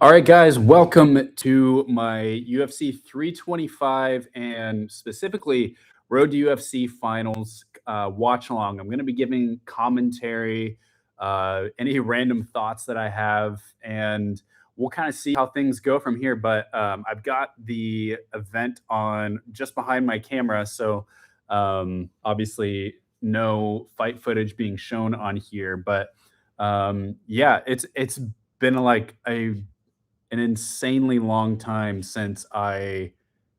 All right, guys, welcome to my UFC 325 and specifically Road to UFC Finals watch along. I'm going to be giving commentary, any random thoughts that I have, and we'll kind of see how things go from here. But I've got the event on just behind my camera, so obviously no fight footage being shown on here. But yeah, it's been like an insanely long time since I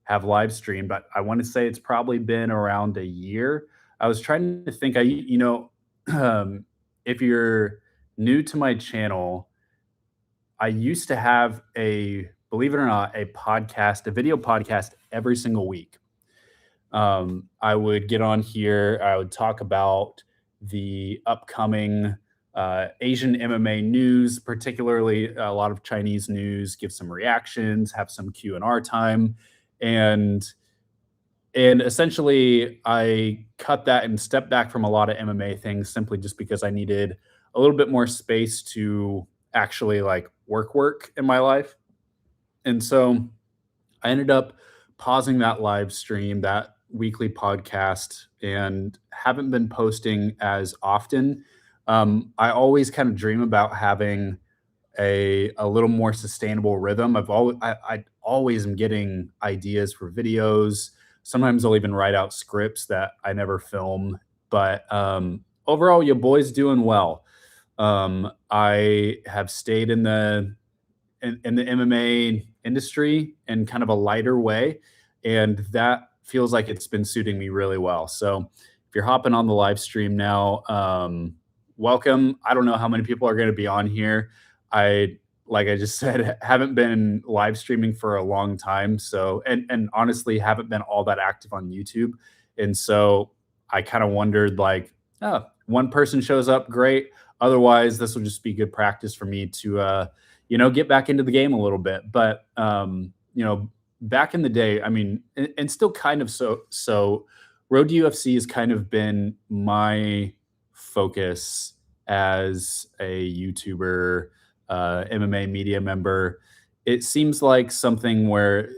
have live streamed, but I want to say it's probably been around a year. I was trying to think, um, if you're new to my channel, I used to have believe it or not, a podcast, a video podcast every single week. I would get on here. I would talk about the upcoming Asian MMA news, particularly a lot of Chinese news. Give some reactions, have some Q&R time, and essentially I cut that and stepped back from a lot of MMA things simply just because I needed a little bit more space to actually like work in my life, and so I ended up pausing that live stream, that weekly podcast, and haven't been posting as often. I always kind of dream about having a little more sustainable rhythm. I always am getting ideas for videos. Sometimes I'll even write out scripts that I never film. But overall, your boy's doing well. I have stayed in the MMA industry in kind of a lighter way, and that feels like it's been suiting me really well. So if you're hopping on the live stream now, welcome. I don't know how many people are going to be on here. Like I just said, haven't been live streaming for a long time. So and honestly haven't been all that active on YouTube. And so I kind of wondered like, oh, one person shows up, great. Otherwise, this will just be good practice for me to get back into the game a little bit. But back in the day, I mean, and still kind of so Road to UFC has kind of been my focus as a YouTuber, MMA media member. It seems like something where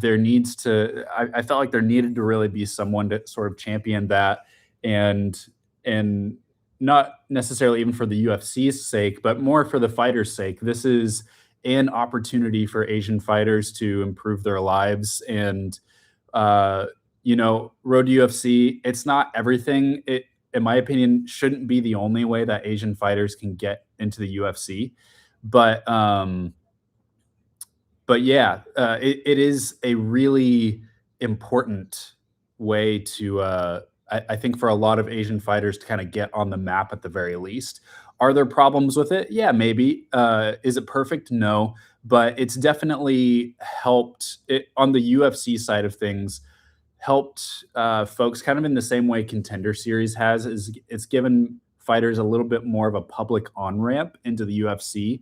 I felt like there needed to really be someone to sort of champion that, and and not necessarily even for the UFC's sake, but more for the fighters' sake. This is an opportunity for Asian fighters to improve their lives. And Road to UFC, it's not everything. It, in my opinion, shouldn't be the only way that Asian fighters can get into the UFC. But yeah, it is a really important way to, I think, for a lot of Asian fighters to kind of get on the map at the very least. Are there problems with it? Yeah, maybe. Is it perfect? No, but it's definitely helped it on the UFC side of things. Helped folks kind of in the same way Contender Series has. Is it's given fighters a little bit more of a public on ramp into the UFC,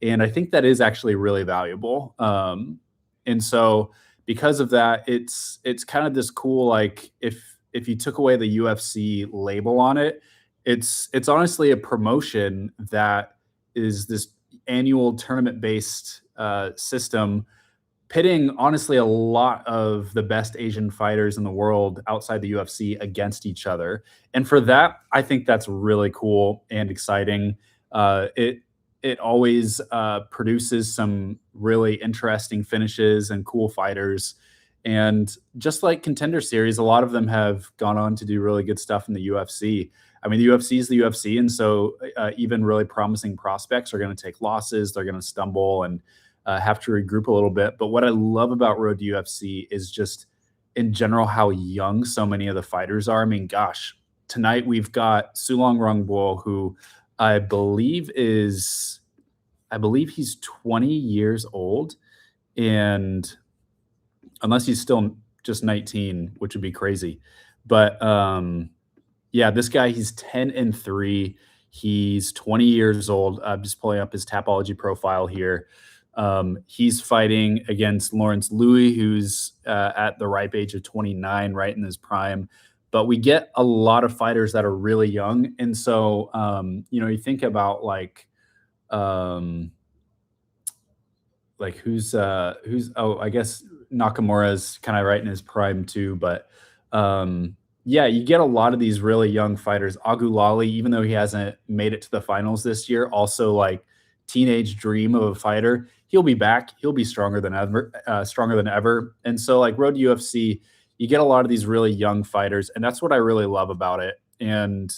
and I think that is actually really valuable. And so because of that, it's kind of this cool, like, if you took away the UFC label on it, it's honestly a promotion that is this annual tournament based system, pitting honestly a lot of the best Asian fighters in the world outside the UFC against each other. And for that, I think that's really cool and exciting. It always produces some really interesting finishes and cool fighters. And just like Contender Series, a lot of them have gone on to do really good stuff in the UFC. I mean, the UFC is the UFC, and so even really promising prospects are going to take losses. They're going to stumble and have to regroup a little bit. But what I love about Road to UFC is just in general how young so many of the fighters are. I mean, gosh, tonight we've got Sulong Rungbo, who I believe he's 20 years old, and unless he's still just 19, which would be crazy. But yeah, this guy, he's 10-3. He's 20 years old. I'm just pulling up his Tapology profile here. He's fighting against Lawrence Louis, who's at the ripe age of 29, right in his prime. But we get a lot of fighters that are really young. And so, you think about like who's oh, I guess Nakamura's kind of right in his prime too, but yeah, you get a lot of these really young fighters. Agulali, even though he hasn't made it to the finals this year, also like teenage dream of a fighter. He'll be back. He'll be stronger than ever. And so, like Road to UFC, you get a lot of these really young fighters, and that's what I really love about it. And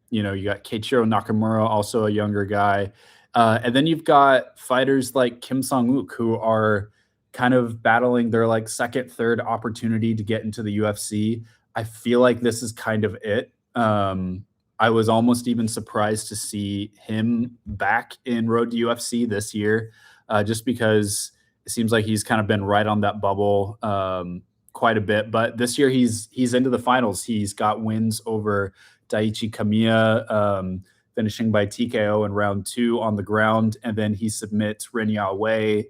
you got Keiichiro Nakamura, also a younger guy. And then you've got fighters like Kim Song-wook who are kind of battling their like second, third opportunity to get into the UFC. I feel like this is kind of it. I was almost even surprised to see him back in Road to UFC this year, just because it seems like he's kind of been right on that bubble quite a bit. But this year he's into the finals. He's got wins over Daichi Kamiya, finishing by TKO in round 2 on the ground, and then he submits Renya Wei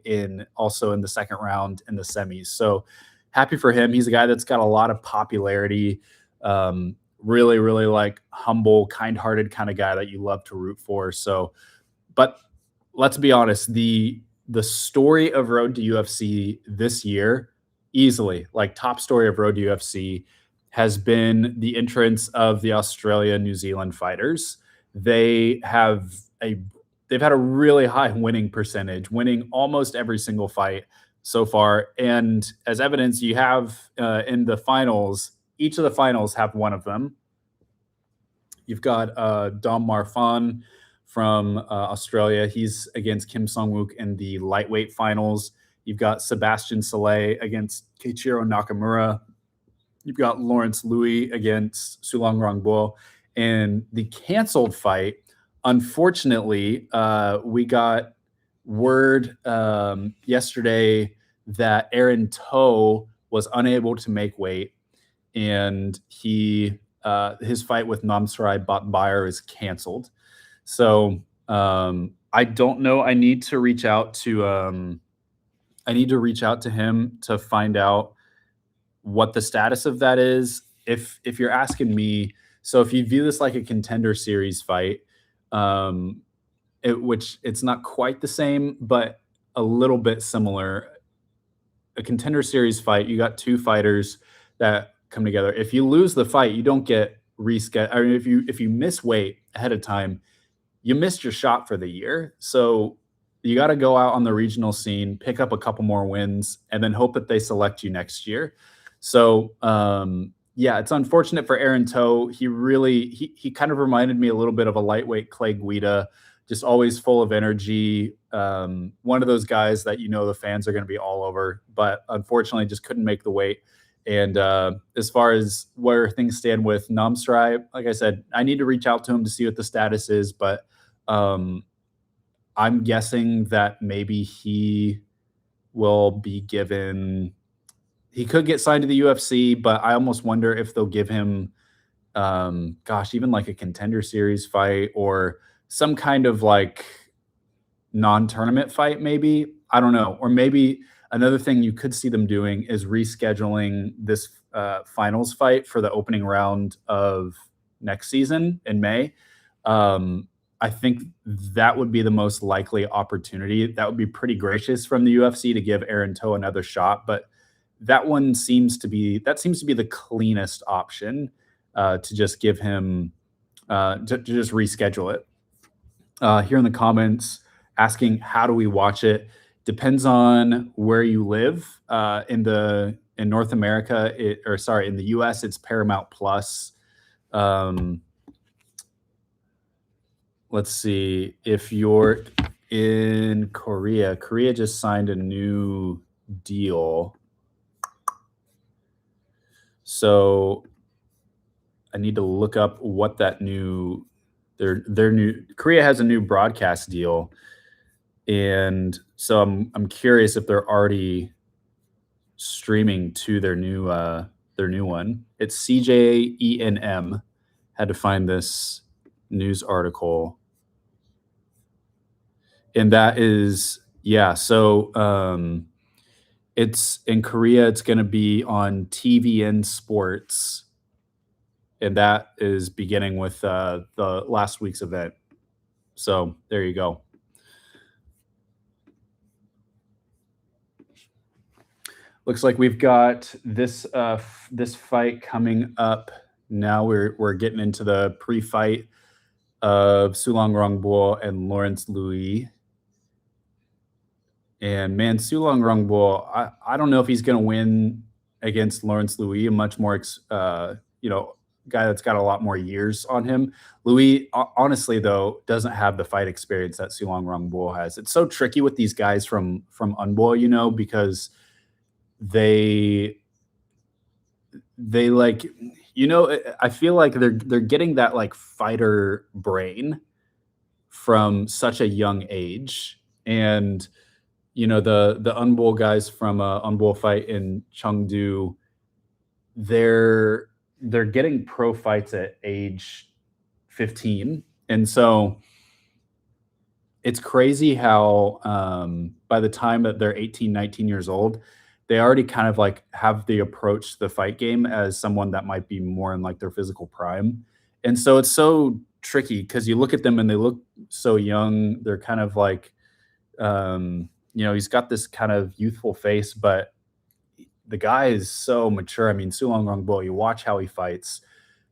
also in the second round in the semis. So happy for him. He's a guy that's got a lot of popularity. Really, really like humble, kind-hearted kind of guy that you love to root for. So, but let's be honest, the story of Road to UFC this year, easily like top story of Road to UFC, has been the entrance of the Australia New Zealand fighters. They have a they've had a really high winning percentage, winning almost every single fight so far. And as evidence, you have in the finals, each of the finals have one of them. You've got Dom Marfan from Australia. He's against Kim Song-wook in the lightweight finals. You've got Sebastian Saleh against Keiichiro Nakamura. You've got Lawrence Louis against Sulang Rangbo. And the canceled fight, unfortunately, we got word yesterday that Aaron Toe was unable to make weight, and his fight with Namsarai Batbayer is canceled. So I don't know. I need to reach out to him to find out what the status of that is. If you're asking me, so if you view this like a contender series fight, which it's not quite the same, but a little bit similar. A contender series fight, you got two fighters that come together. If you lose the fight, you don't get rescheduled. I mean, if you miss weight ahead of time, you missed your shot for the year. So you got to go out on the regional scene, pick up a couple more wins, and then hope that they select you next year. So yeah, it's unfortunate for Aaron Toe. He kind of reminded me a little bit of a lightweight Clay Guida, just always full of energy. One of those guys that the fans are going to be all over, but unfortunately just couldn't make the weight. And as far as where things stand with Namsarai, like I said, I need to reach out to him to see what the status is, but I'm guessing that maybe he will be given. He could get signed to the UFC, but I almost wonder if they'll give him, even like a contender series fight or some kind of like non-tournament fight, maybe. I don't know. Or maybe another thing you could see them doing is rescheduling this finals fight for the opening round of next season in May. I think that would be the most likely opportunity. That would be pretty gracious from the UFC to give Aaron Toe another shot, but that seems to be the cleanest option, to just give him to just reschedule it. Here in the comments asking how do we watch it. Depends on where you live. In North America, in the US, it's Paramount Plus. Let's see, if you're in Korea just signed a new deal. So I need to look up what that their new Korea has a new broadcast deal. And so I'm curious if they're already streaming to their new one. It's CJENM. Had to find this news article. And that is, yeah, so it's in Korea, it's going to be on TVN Sports, and that is beginning with the last week's event. So there you go. Looks like we've got this fight coming up now. We're getting into the pre-fight of Sulong Rongbo and Lawrence Louis. And man, Sulong Rongbo, I don't know if he's going to win against Lawrence Louis, a much more guy that's got a lot more years on him. Louis, honestly though, doesn't have the fight experience that Sulong Rongbo has. It's so tricky with these guys from Unbo, because they like, I feel like they're getting that like fighter brain from such a young age. And the Unbo guys from Unbo fight in Chengdu, they're getting pro fights at age 15. And so it's crazy how by the time that they're 18, 19 years old, they already kind of like have the approach to the fight game as someone that might be more in like their physical prime. And so it's so tricky because you look at them and they look so young. They're kind of like, he's got this kind of youthful face, but the guy is so mature. I mean, Sulong Rongbo, you watch how he fights,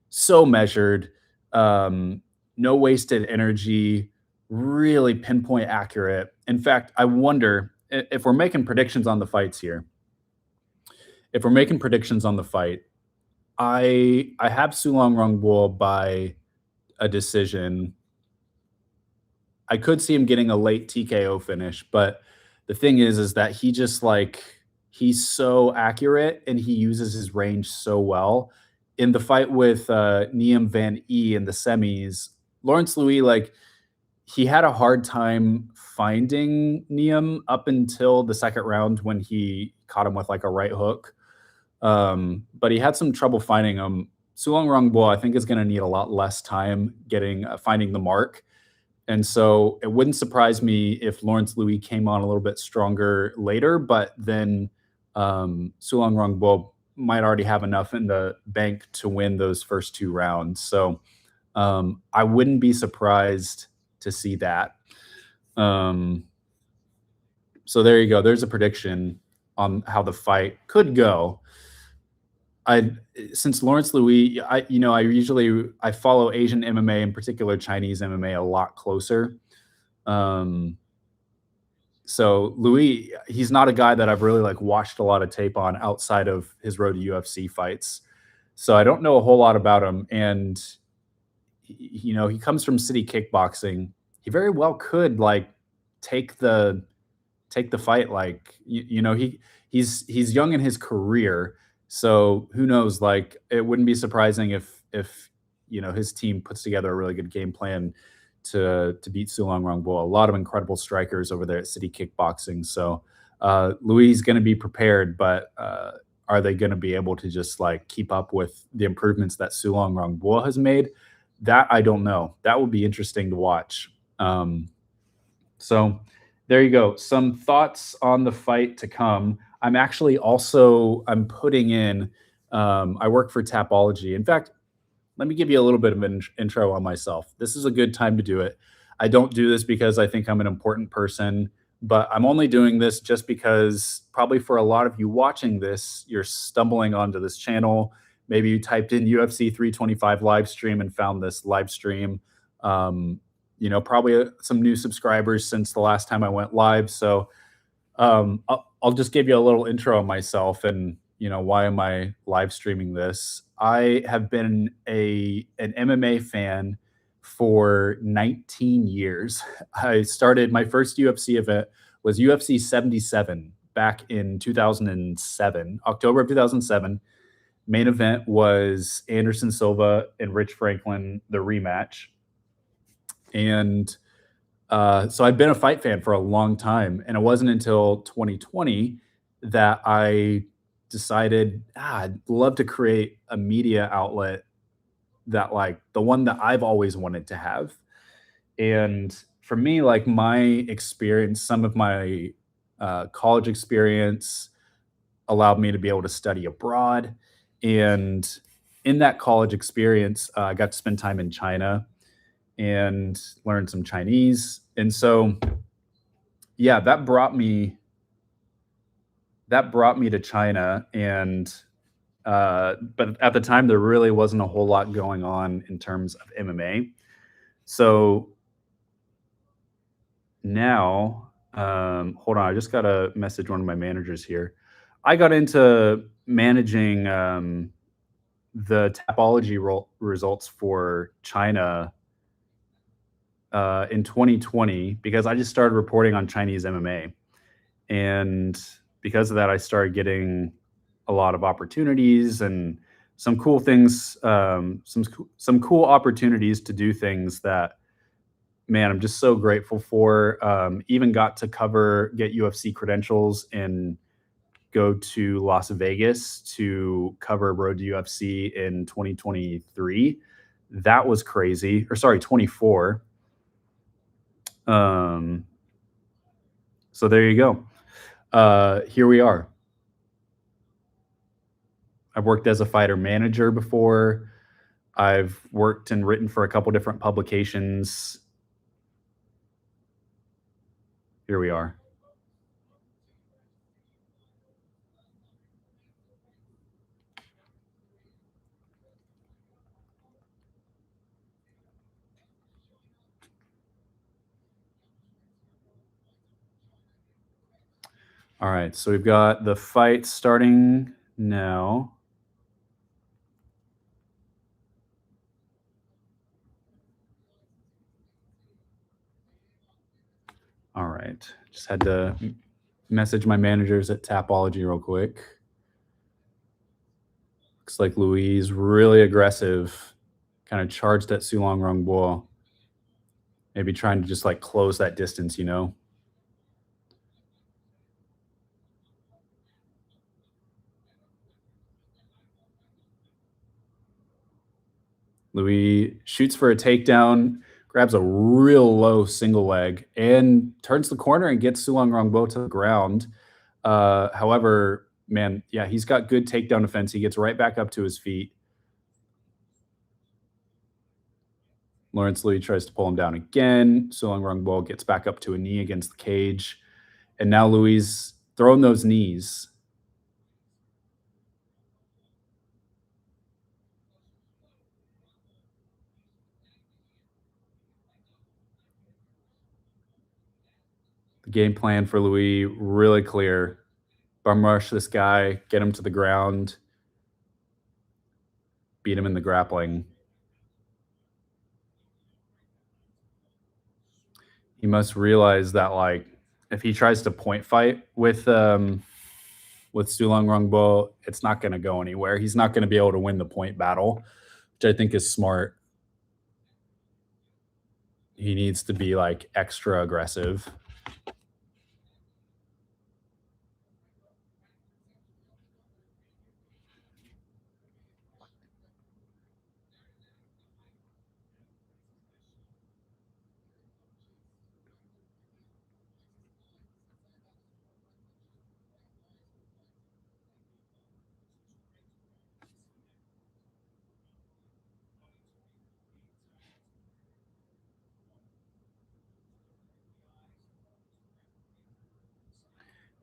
so measured, no wasted energy, really pinpoint accurate. In fact, I wonder if we're making predictions on the fights here. If we're making predictions on the fight, I have Sulong Rongbo by a decision. I could see him getting a late TKO finish, but the thing is that he just like he's so accurate and he uses his range so well. In the fight with Niem Van E in the semis, Lawrence Louis, like he had a hard time finding Niem up until the second round when he caught him with like a right hook. But he had some trouble finding him. Sulong Rongbo, I think, is going to need a lot less time getting finding the mark. And so it wouldn't surprise me if Lawrence Louis came on a little bit stronger later, but then Sulong Rongbo might already have enough in the bank to win those first two rounds. So I wouldn't be surprised to see that. So there you go. There's a prediction on how the fight could go. Since Lawrence Louis, I follow Asian MMA, in particular Chinese MMA, a lot closer. So Louis, he's not a guy that I've really like watched a lot of tape on outside of his road to UFC fights. So I don't know a whole lot about him. And he comes from City Kickboxing. He very well could like take the fight. Like he's young in his career. So who knows? Like it wouldn't be surprising if his team puts together a really good game plan to beat Sulong Rongbo. A lot of incredible strikers over there at City Kickboxing. So Louis is going to be prepared, but are they going to be able to just like keep up with the improvements that Sulong Rongbo has made? That I don't know. That would be interesting to watch. So there you go. Some thoughts on the fight to come. I'm putting in, I work for Tapology. In fact, let me give you a little bit of an intro on myself. This is a good time to do it. I don't do this because I think I'm an important person, but I'm only doing this just because probably for a lot of you watching this, you're stumbling onto this channel. Maybe you typed in UFC 325 live stream and found this live stream. Probably some new subscribers since the last time I went live. So I'll just give you a little intro on myself and why am I live streaming this. I have been an MMA fan for 19 years. I started my first UFC event was UFC 77 back in 2007, October of 2007. Main event was Anderson Silva and Rich Franklin, the rematch. And so I've been a fight fan for a long time, and it wasn't until 2020 that I decided I'd love to create a media outlet that like the one that I've always wanted to have. And for me, like my experience, some of my college experience allowed me to be able to study abroad. And in that college experience, I got to spend time in China and learn some Chinese. And so, yeah, that brought me that brought me to China, and but at the time there really wasn't a whole lot going on in terms of MMA. So now, hold on, I just got to message one of my managers here. I got into managing the Tapology results for China in 2020 because I just started reporting on Chinese MMA. And because of that, I started getting a lot of opportunities and some cool things, some cool opportunities to do things that, man, I'm just so grateful for. Even got to get UFC credentials and go to Las Vegas to cover Road to UFC in 2023. That was crazy. Or sorry, 24. Um, so there you go. Here we are. I've worked as a fighter manager before. I've worked and written for a couple different publications. Here we are. All right, so we've got the fight starting now. All right, just had to message my managers at Tapology real quick. Looks like Louise really aggressive, kind of charged at Sulong Rungbo. Maybe trying to just like close that distance, you know? Louis shoots for a takedown, grabs a real low single leg, and turns the corner and gets Sulong Rongbo to the ground. However, man, yeah, he's got good takedown defense. He gets right back up to his feet. Lawrence Louis tries to pull him down again. Sulong Rongbo gets back up to a knee against the cage. And now Louis throwing those knees. The game plan for Louis really clear. Bum rush this guy, get him to the ground, beat him in the grappling. He must realize that like if he tries to point fight with Sulong Rungbo, it's not going to go anywhere. He's not going to be able to win the point battle, which I think is smart. He needs to be like extra aggressive.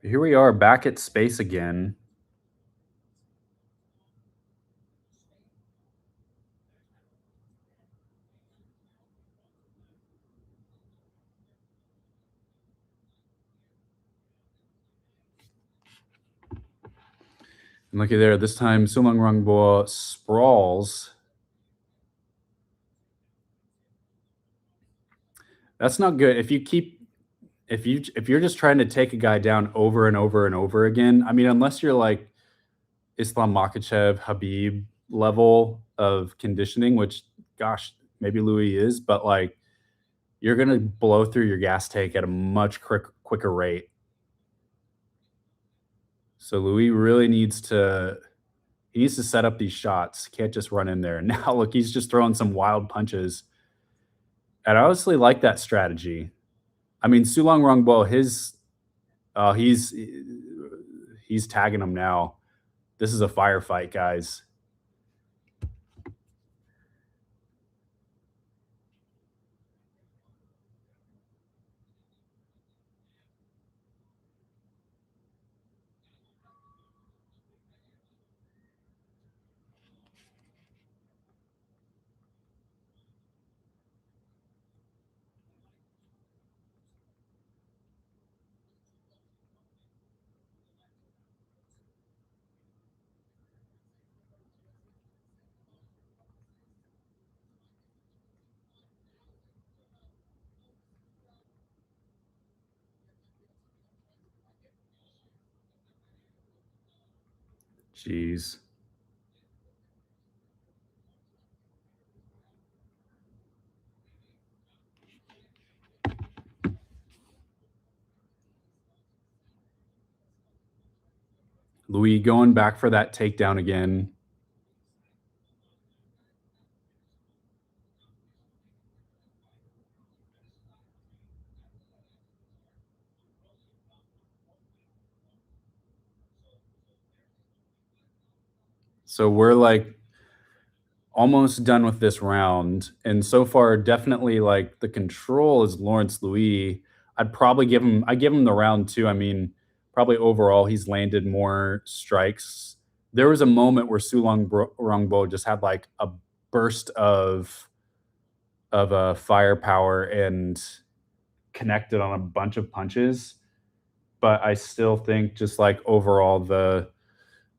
Here we are back at space again. And looky there, this time Sulong Rungbo sprawls. That's not good. If you're just trying to take a guy down over and over and over again, I mean, unless you're like Islam Makhachev, Habib level of conditioning, which gosh, maybe Louis is, but like you're gonna blow through your gas tank at a much quicker rate. So Louis really needs to set up these shots. Can't just run in there. Now look, he's just throwing some wild punches. And I honestly like that strategy. I mean, Sulong Rungbo, uh, he's he's tagging him now. This is a firefight, guys. Jeez. Louis going back for that takedown again. So we're like almost done with this round, and so far, definitely like the control is Lawrence Louis. I give him the round too. I mean, probably overall he's landed more strikes. There was a moment where Rongbo just had like a burst of firepower and connected on a bunch of punches. But I still think just like overall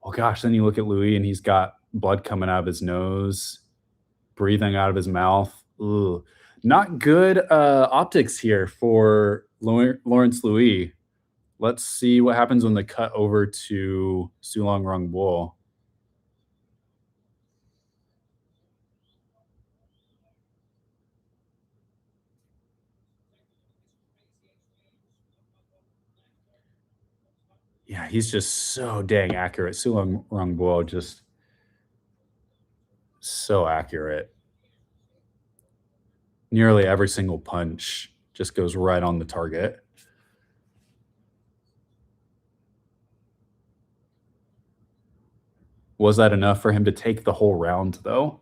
oh gosh, then you look at Louis and he's got blood coming out of his nose, breathing out of his mouth. Ugh. Not good optics here for Lawrence Louis. Let's see what happens when they cut over to Sulong Rungbo. Yeah, he's just so dang accurate. Sulong Rungbo just so accurate. Nearly every single punch just goes right on the target. Was that enough for him to take the whole round, though?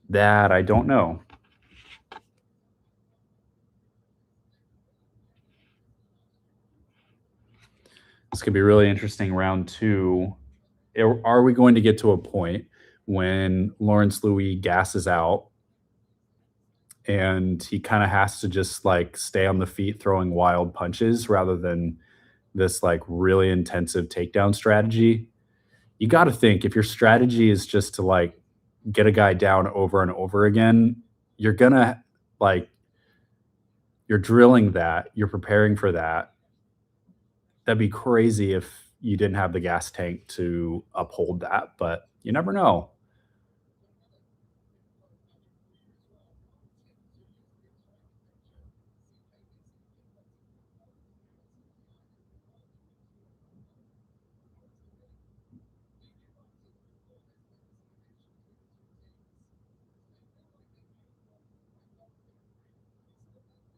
That I don't know. This could be really interesting round two. Are we going to get to a point when Lawrence Louis gasses out and he kind of has to just like stay on the feet throwing wild punches rather than this like really intensive takedown strategy? You got to think if your strategy is just to like get a guy down over and over again, you're gonna like you're drilling that, you're preparing for that. That'd be crazy if you didn't have the gas tank to uphold that, but you never know.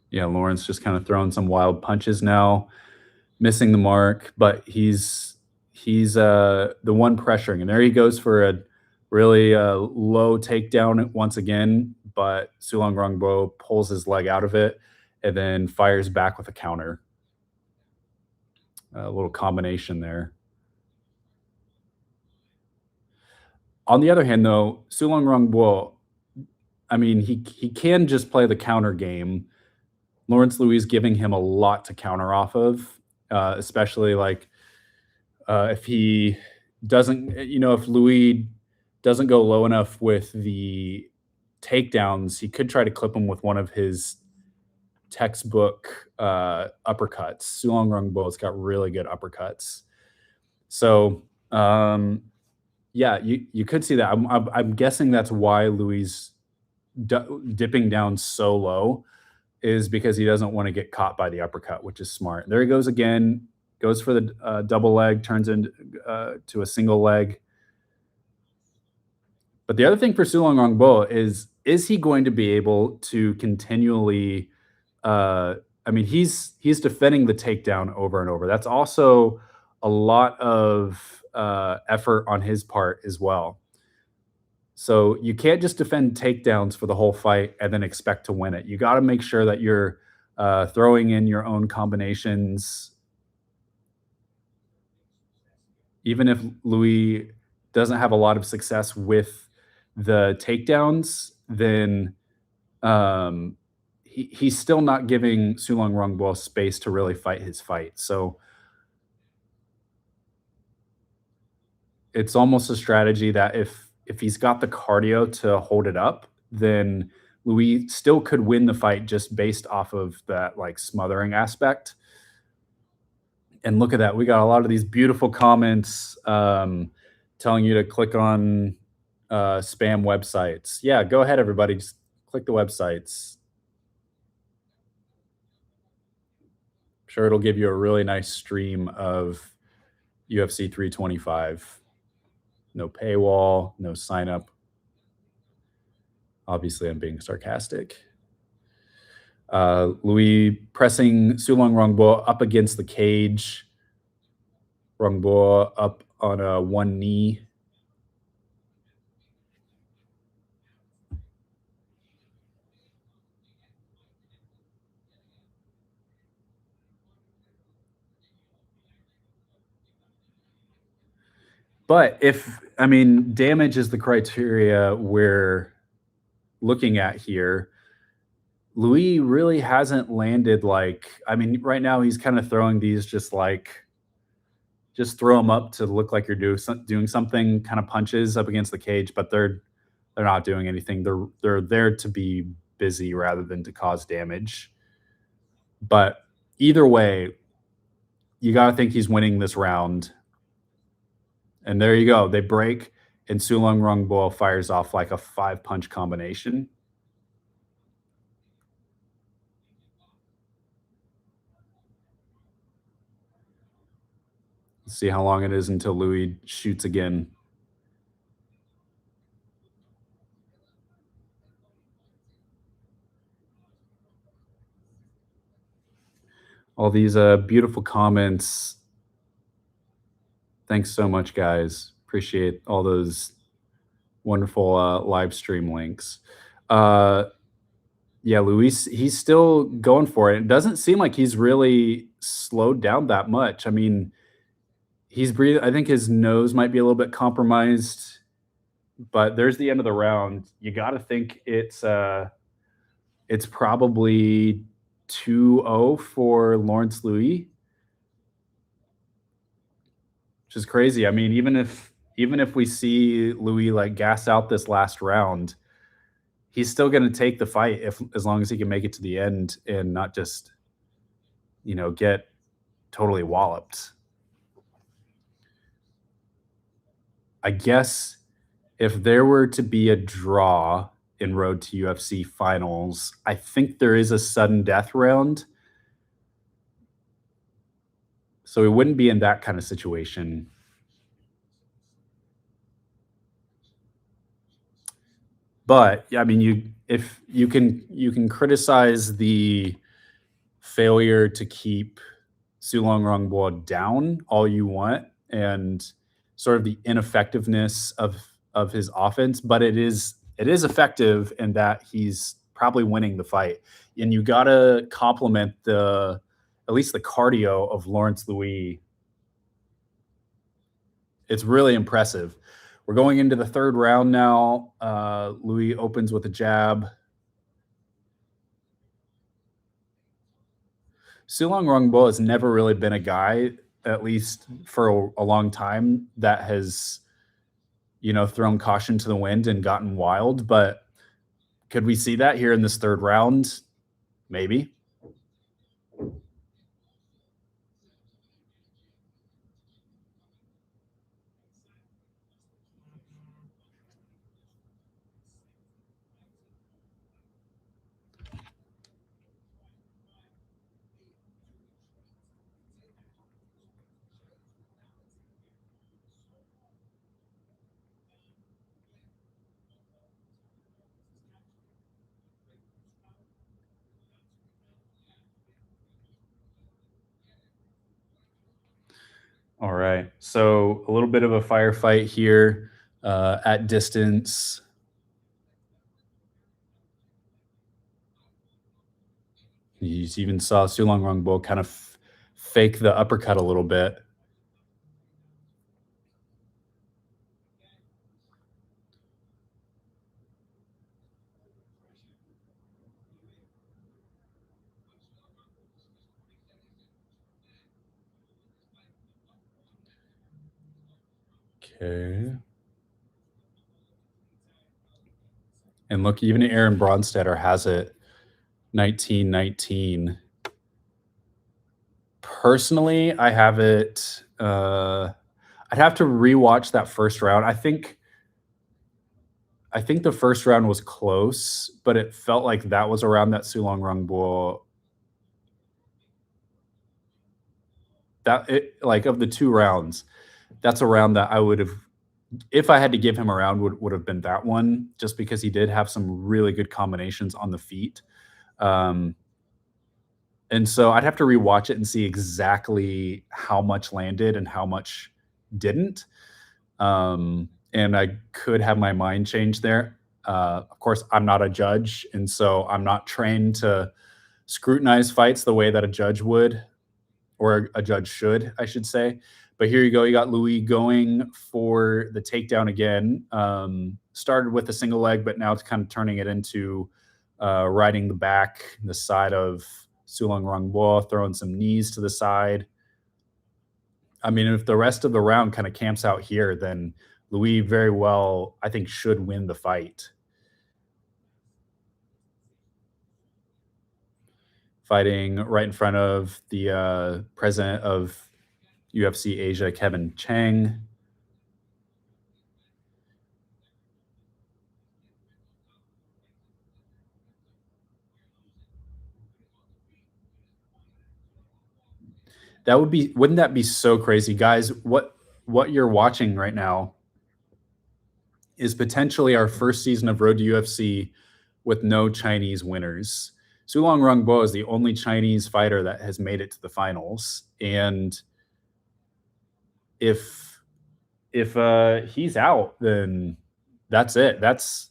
Yeah, Lawrence just kind of throwing some wild punches now, missing the mark, but he's the one pressuring, and there he goes for a really low takedown once again, but Sulong Rungbo pulls his leg out of it and then fires back with a counter. A little combination there. On the other hand, though, Sulong Rungbo, I mean, he can just play the counter game. Lawrence Louis giving him a lot to counter off of, especially like if he doesn't, if Louis doesn't go low enough with the takedowns, he could try to clip him with one of his textbook uppercuts. Sulong Rungbo's got really good uppercuts. So, yeah, you could see that. I'm guessing that's why Louis dipping down so low is because he doesn't want to get caught by the uppercut, which is smart. There he goes again, goes for the double leg, turns into to a single leg. But the other thing for Sulong Rongbo is he going to be able to continually? I mean, he's defending the takedown over and over. That's also a lot of effort on his part as well. So you can't just defend takedowns for the whole fight and then expect to win it. You got to make sure that you're throwing in your own combinations. Even if Louis doesn't have a lot of success with the takedowns, then he's still not giving Sulong Rungbo space to really fight his fight. So it's almost a strategy that if he's got the cardio to hold it up, then Louis still could win the fight just based off of that like smothering aspect. And look at that. We got a lot of these beautiful comments telling you to click on spam websites. Yeah, go ahead, everybody. Just click the websites. I'm sure it'll give you a really nice stream of UFC 325. No paywall, no sign up. Obviously, I'm being sarcastic. Louis pressing Sulong Rongbo up against the cage. Rongbo up on a one knee. But if, I mean, damage is the criteria we're looking at here, Louis really hasn't landed like, I mean, right now he's kind of throwing these just like, just throw them up to look like you're doing something, kind of punches up against the cage, but they're not doing anything. They're there to be busy rather than to cause damage. But either way, you got to think he's winning this round. And there you go. They break, and Sulong Rungbo fires off like a 5-punch combination. Let's see how long it is until Louis shoots again. All these beautiful comments. Thanks so much, guys. Appreciate all those wonderful live stream links. Yeah, Luis, he's still going for it. It doesn't seem like he's really slowed down that much. I mean, he's breathing. I think his nose might be a little bit compromised, but there's the end of the round. You got to think it's probably 2-0 for Lawrence Louis, which is crazy. I mean, even if we see Louis like gas out this last round, he's still going to take the fight as long as he can make it to the end and not just, get totally walloped. I guess if there were to be a draw in Road to UFC finals, I think there is a sudden death round. So we wouldn't be in that kind of situation. But I mean, if you can criticize the failure to keep Sulong Rongbo down all you want and sort of the ineffectiveness of his offense, but it is effective in that he's probably winning the fight. And you gotta compliment at least the cardio of Lawrence Louis. It's really impressive. We're going into the third round now. Louis opens with a jab. Sulong Rungbo has never really been a guy, at least for a long time, that has, thrown caution to the wind and gotten wild. But could we see that here in this third round? Maybe. All right. So a little bit of a firefight here at distance. You even saw Sulong Rungbo kind of fake the uppercut a little bit. Okay. And look, even Aaron Bronstetter has it 19-19. Personally, I have it. I'd have to rewatch that first round. I think the first round was close, but it felt like that was around that Sulong Rungbo. That it like of the two rounds, that's a round that I would have, if I had to give him a round, would have been that one, just because he did have some really good combinations on the feet. Um, and so I'd have to rewatch it and see exactly how much landed and how much didn't. And I could have my mind change there. Of course, I'm not a judge, and so I'm not trained to scrutinize fights the way that a judge would, or a judge should, I should say. But here you go. You got Louis going for the takedown again. Started with a single leg, but now it's kind of turning it into riding the back, the side of Sulong Rangbo, throwing some knees to the side. I mean, if the rest of the round kind of camps out here, then Louis very well, I think, should win the fight. Fighting right in front of the president of UFC Asia, Kevin Chang. That would be, wouldn't that be so crazy, guys? What you're watching right now is potentially our first season of Road to UFC with no Chinese winners. Sulong Rungbo is the only Chinese fighter that has made it to the finals, and if he's out, then that's it. That's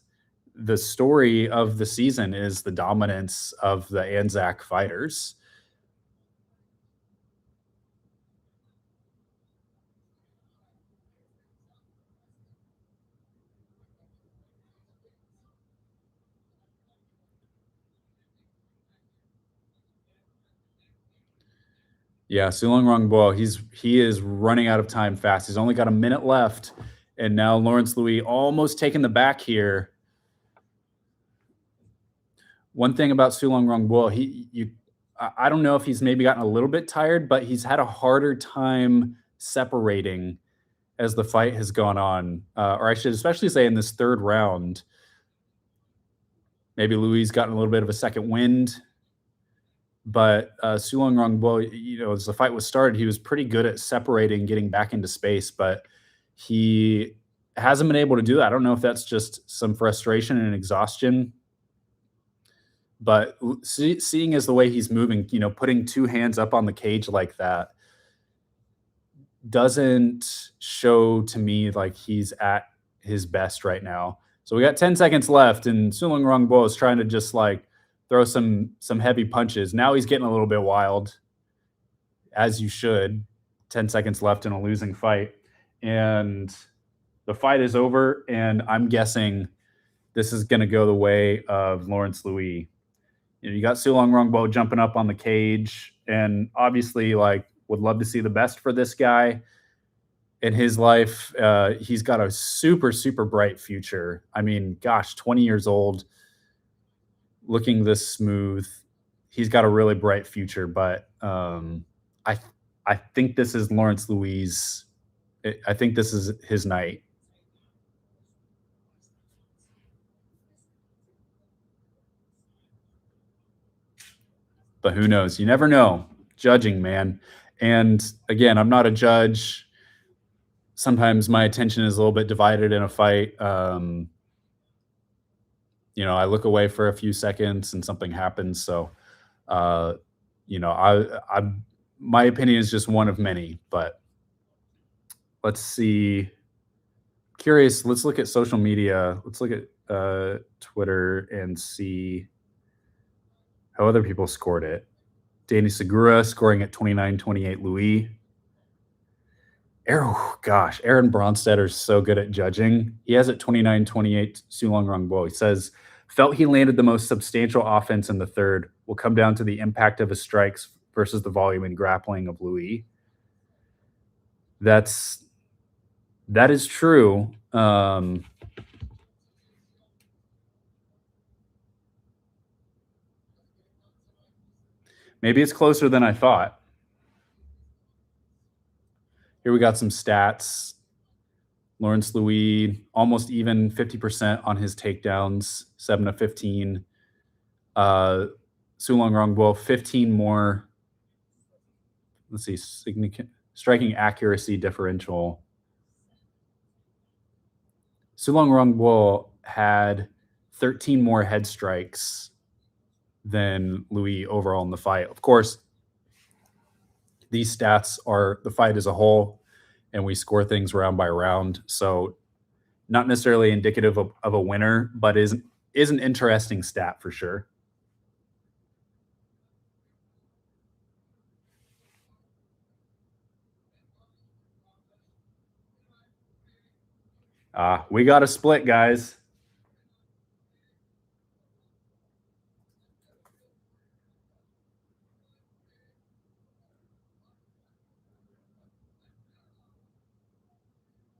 the story of the season, is the dominance of the Anzac fighters. Yeah, Sulong Rungbo, he is running out of time fast. He's only got a minute left, and now Lawrence Louis almost taking the back here. One thing about Sulong Rungbo, I don't know if he's maybe gotten a little bit tired, but he's had a harder time separating as the fight has gone on. Or I should especially say in this third round, maybe Louis gotten a little bit of a second wind. But Sulong Rungbo, as the fight was started, he was pretty good at separating, getting back into space, but he hasn't been able to do that. I don't know if that's just some frustration and exhaustion, but seeing as the way he's moving, putting two hands up on the cage like that doesn't show to me like he's at his best right now. So we got 10 seconds left, and Sulong Rungbo is trying to just like throw some heavy punches. Now he's getting a little bit wild, as you should. 10 seconds left in a losing fight, and the fight is over. And I'm guessing this is going to go the way of Lawrence Louis. You got Sulong Rungbo jumping up on the cage, and obviously, like, would love to see the best for this guy in his life. He's got a super, super bright future. I mean, gosh, 20 years old, looking this smooth. He's got a really bright future, but I I think this is Lawrence Louis. I think this is his night. But who knows? You never know. Judging, man. And again, I'm not a judge. Sometimes my attention is a little bit divided in a fight. I look away for a few seconds and something happens. So, uh, I my opinion is just one of many. But let's see. Curious. Let's look at social media. Let's look at Twitter and see how other people scored it. Danny Segura scoring at 29-28 Louis. Gosh, Aaron Bronstetter is so good at judging. He has it 29-28 Sulong Rungbo. He says, felt he landed the most substantial offense in the third. Will come down to the impact of his strikes versus the volume and grappling of Louis. That is true. Maybe it's closer than I thought. Here we got some stats. Lawrence Louis, almost even 50% on his takedowns, 7 of 15. Sulong Rongbo, 15 more. Let's see, significant striking accuracy differential. Sulong Rongbo had 13 more head strikes than Louis overall in the fight. Of course, these stats are the fight as a whole, and we score things round by round. So not necessarily indicative of a winner, but is an interesting stat for sure. We got a split, guys.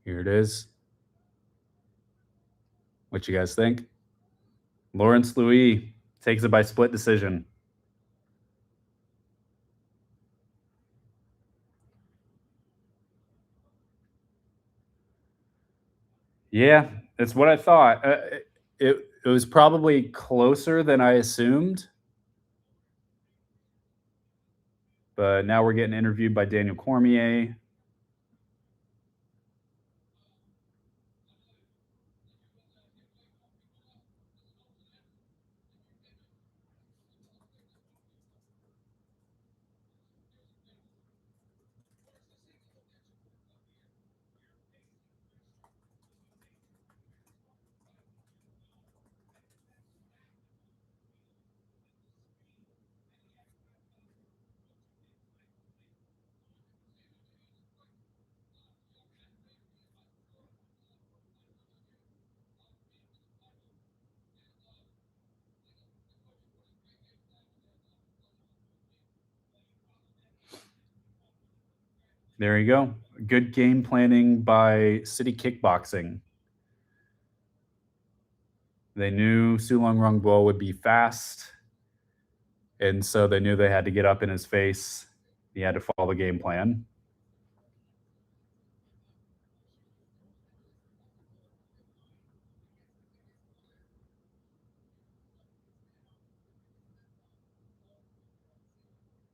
Here it is. What you guys think? Lawrence Louis takes it by split decision. Yeah, it's what I thought. It was probably closer than I assumed, but now we're getting interviewed by Daniel Cormier. There you go. Good game planning by City Kickboxing. They knew Sulong Rongbo would be fast, and so they knew they had to get up in his face. He had to follow the game plan.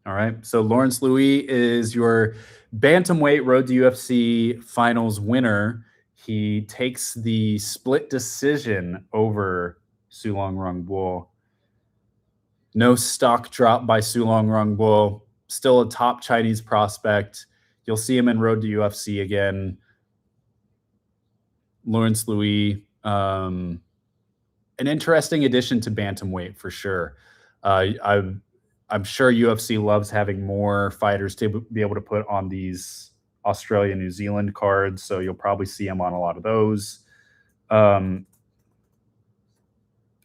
All right. So Lawrence Louis is your bantamweight Road to UFC finals winner. He takes the split decision over Sulong Rongbo. No stock drop by Sulong Rongbo. Still a top Chinese prospect. You'll see him in Road to UFC again. Lawrence Louis, an interesting addition to bantamweight for sure. I'm sure UFC loves having more fighters to be able to put on these Australia, New Zealand cards, so you'll probably see him on a lot of those. Um,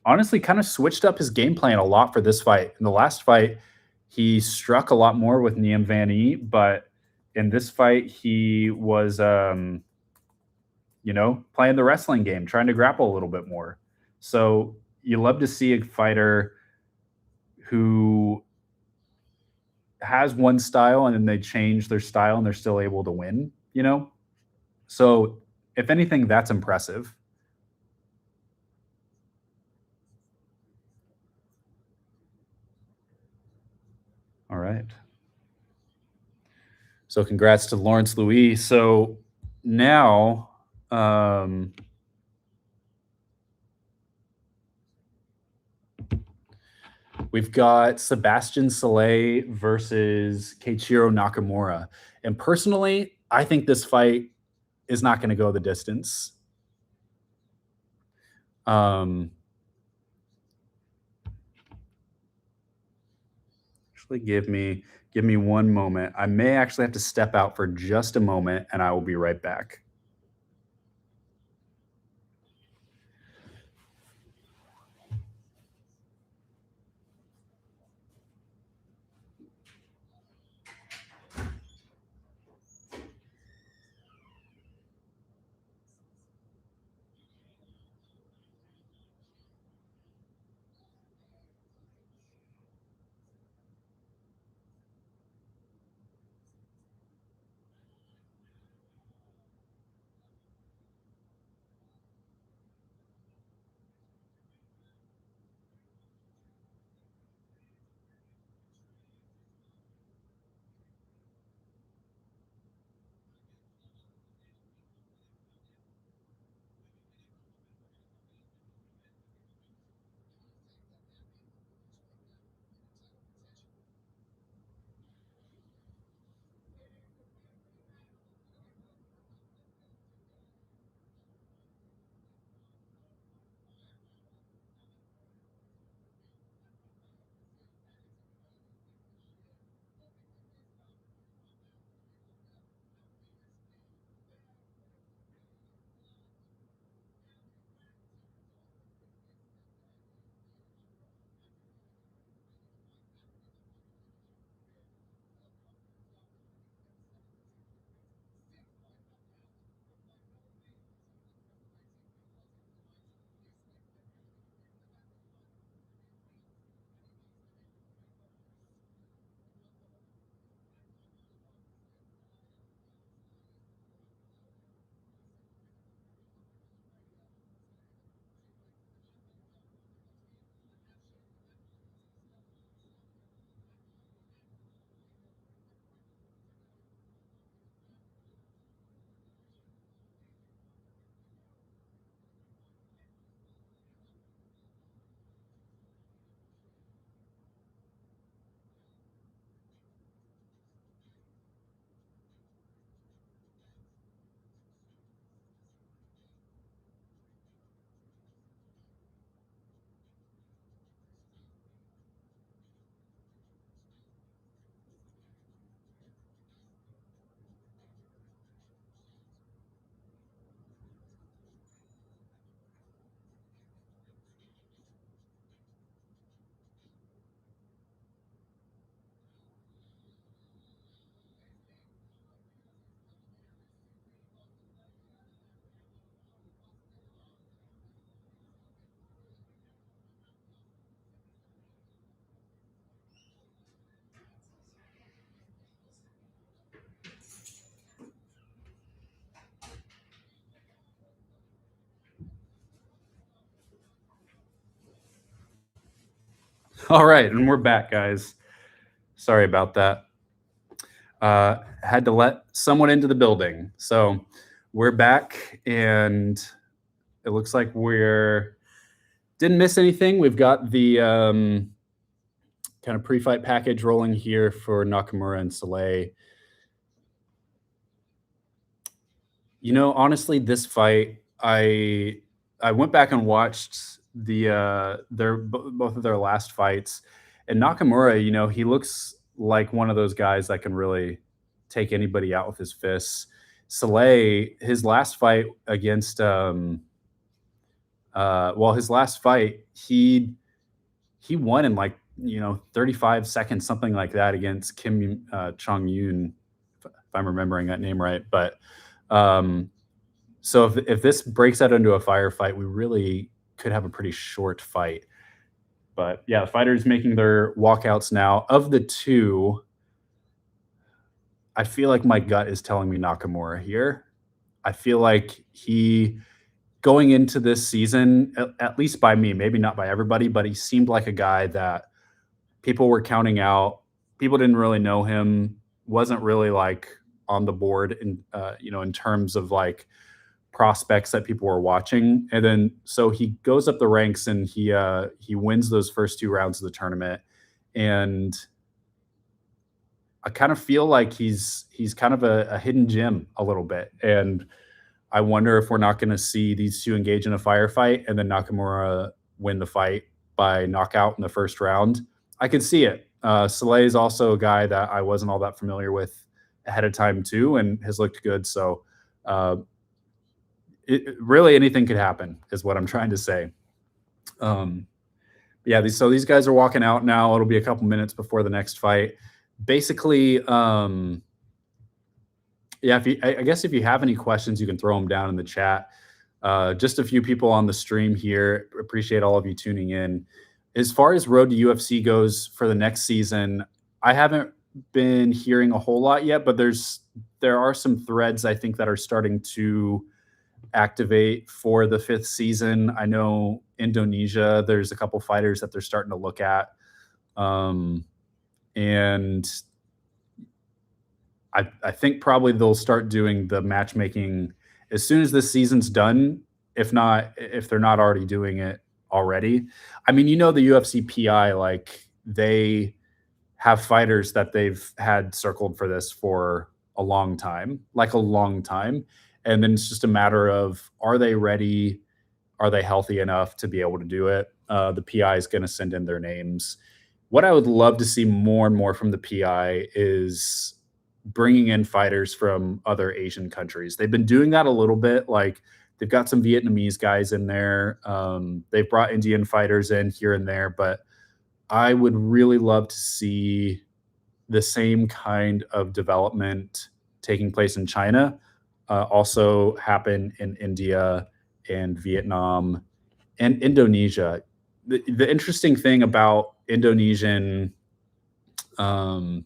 Honestly, kind of switched up his game plan a lot for this fight. In the last fight, he struck a lot more with Niam Van E, but in this fight, he was, playing the wrestling game, trying to grapple a little bit more. So you love to see a fighter who has one style and then they change their style and they're still able to win. So if anything, that's impressive. All right. So congrats to Lawrence Louis. So now, we've got Sebastian Saleh versus Keiichiro Nakamura. And personally, I think this fight is not going to go the distance. Actually, give me one moment. I may actually have to step out for just a moment, and I will be right back. All right, and we're back, guys. Sorry about that. Had to let someone into the building. So we're back, and it looks like we're didn't miss anything. We've got the kind of pre-fight package rolling here for Nakamura and Soleil. You know, honestly, this fight, I went back and watched both of their last fights, and Nakamura, you know, he looks like one of those guys that can really take anybody out with his fists. Soleil, his last fight against his last fight, he won in like, you know, 35 seconds, something like that, against Kim Chong Yoon, if I'm remembering that name right. But um, so if this breaks out into a firefight, we really could have a pretty short fight. But yeah, the fighters making their walkouts now. Of the two, I feel like my gut is telling me Nakamura here. I feel like he going into this season, at least by me, maybe not by everybody, but he seemed like a guy that people were counting out. People didn't really know him, wasn't really like on the board in you know, in terms of like prospects that people were watching. And then so he goes up the ranks and he wins those first two rounds of the tournament. And I kind of feel like he's kind of a hidden gem a little bit. And I wonder if we're not going to see these two engage in a firefight and then Nakamura win the fight by knockout in the first round. I could see it. Soleil is also a guy that I wasn't all that familiar with ahead of time too, and has looked good. So really anything could happen is what I'm trying to say. Yeah, these guys are walking out now. It'll be a couple minutes before the next fight. Basically, yeah, I guess if you have any questions, you can throw them down in the chat. Just a few people on the stream here. Appreciate all of you tuning in. As far as Road to UFC goes for the next season, I haven't been hearing a whole lot yet, but there are some threads I think that are starting to activate for the fifth season. I know Indonesia, there's a couple fighters that they're starting to look at. And I think probably they'll start doing the matchmaking as soon as this season's done, if they're not already doing it already. I mean, you know, the UFC PI, like they have fighters that they've had circled for this for a long time, like a long time. And then it's just a matter of, are they ready? Are they healthy enough to be able to do it? The PI is going to send in their names. What I would love to see more and more from the PI is bringing in fighters from other Asian countries. They've been doing that a little bit. Like they've got some Vietnamese guys in there. They've brought Indian fighters in here and there, but I would really love to see the same kind of development taking place in China also happen in India and Vietnam and Indonesia. The interesting thing about Indonesian, Indian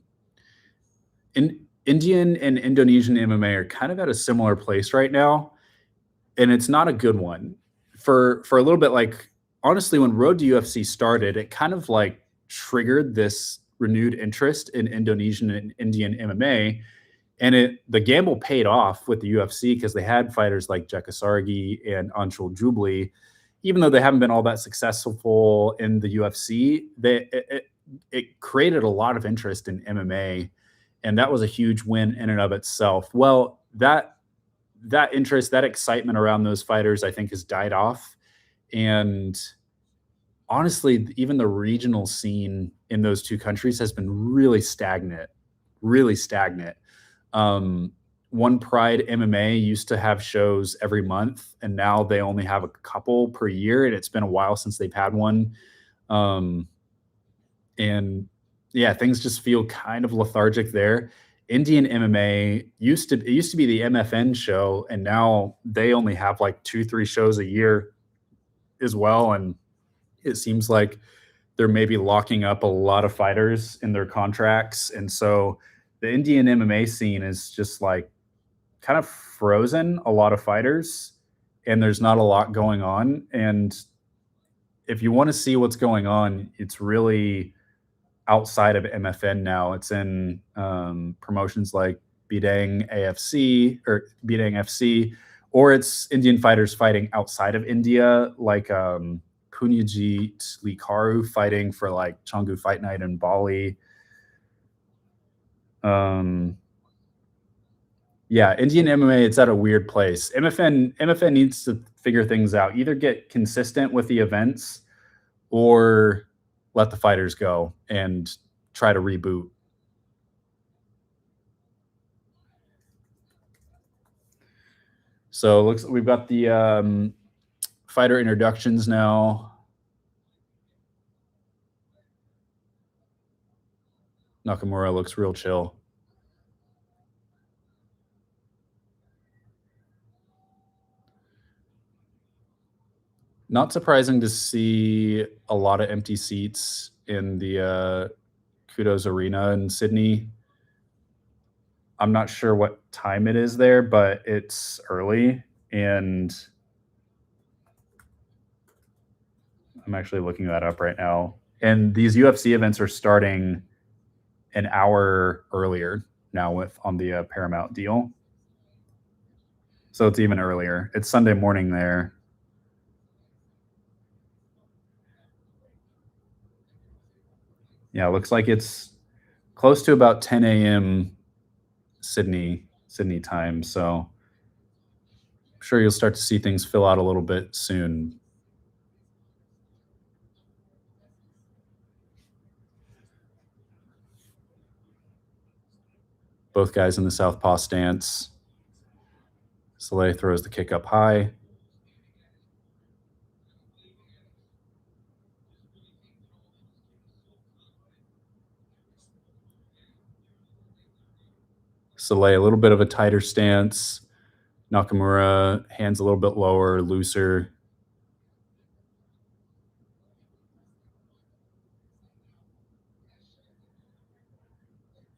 and Indonesian MMA are kind of at a similar place right now, and it's not a good one. For a little bit, like honestly, when Road to UFC started, it kind of like triggered this renewed interest in Indonesian and Indian MMA, and the gamble paid off with the UFC because they had fighters like Jakasargi and Anshul Jubli. Even though they haven't been all that successful in the UFC, it created a lot of interest in MMA, and that was a huge win in and of itself. Well, that interest, that excitement around those fighters, I think, has died off. And honestly, even the regional scene in those two countries has been really stagnant, really stagnant. One Pride MMA used to have shows every month, and now they only have a couple per year, and it's been a while since they've had one. And yeah, things just feel kind of lethargic there. Indian MMA used to be the MFN show, and now they only have like 2-3 shows a year as well. And it seems like they're maybe locking up a lot of fighters in their contracts. And so the Indian MMA scene is just like kind of frozen, a lot of fighters, and there's not a lot going on. And if you want to see what's going on, it's really outside of MFN now. It's in promotions like Bidang AFC or Bidang FC, or it's Indian fighters fighting outside of India, like Punyajit Likaru fighting for like Changu Fight Night in Bali. Um, yeah, Indian MMA, it's at a weird place. MFN needs to figure things out. Either get consistent with the events or let the fighters go and try to reboot. So it looks we've got the fighter introductions now. Nakamura looks real chill. Not surprising to see a lot of empty seats in the Kudos Arena in Sydney. I'm not sure what time it is there, but it's early, and I'm actually looking that up right now. And these UFC events are starting an hour earlier now with on the Paramount deal. So it's even earlier. It's Sunday morning there. Yeah, it looks like it's close to about 10 a.m. Sydney time. So I'm sure you'll start to see things fill out a little bit soon. Both guys in the southpaw stance. Soleil throws the kick up high. Soleil, a little bit of a tighter stance. Nakamura, hands a little bit lower, looser.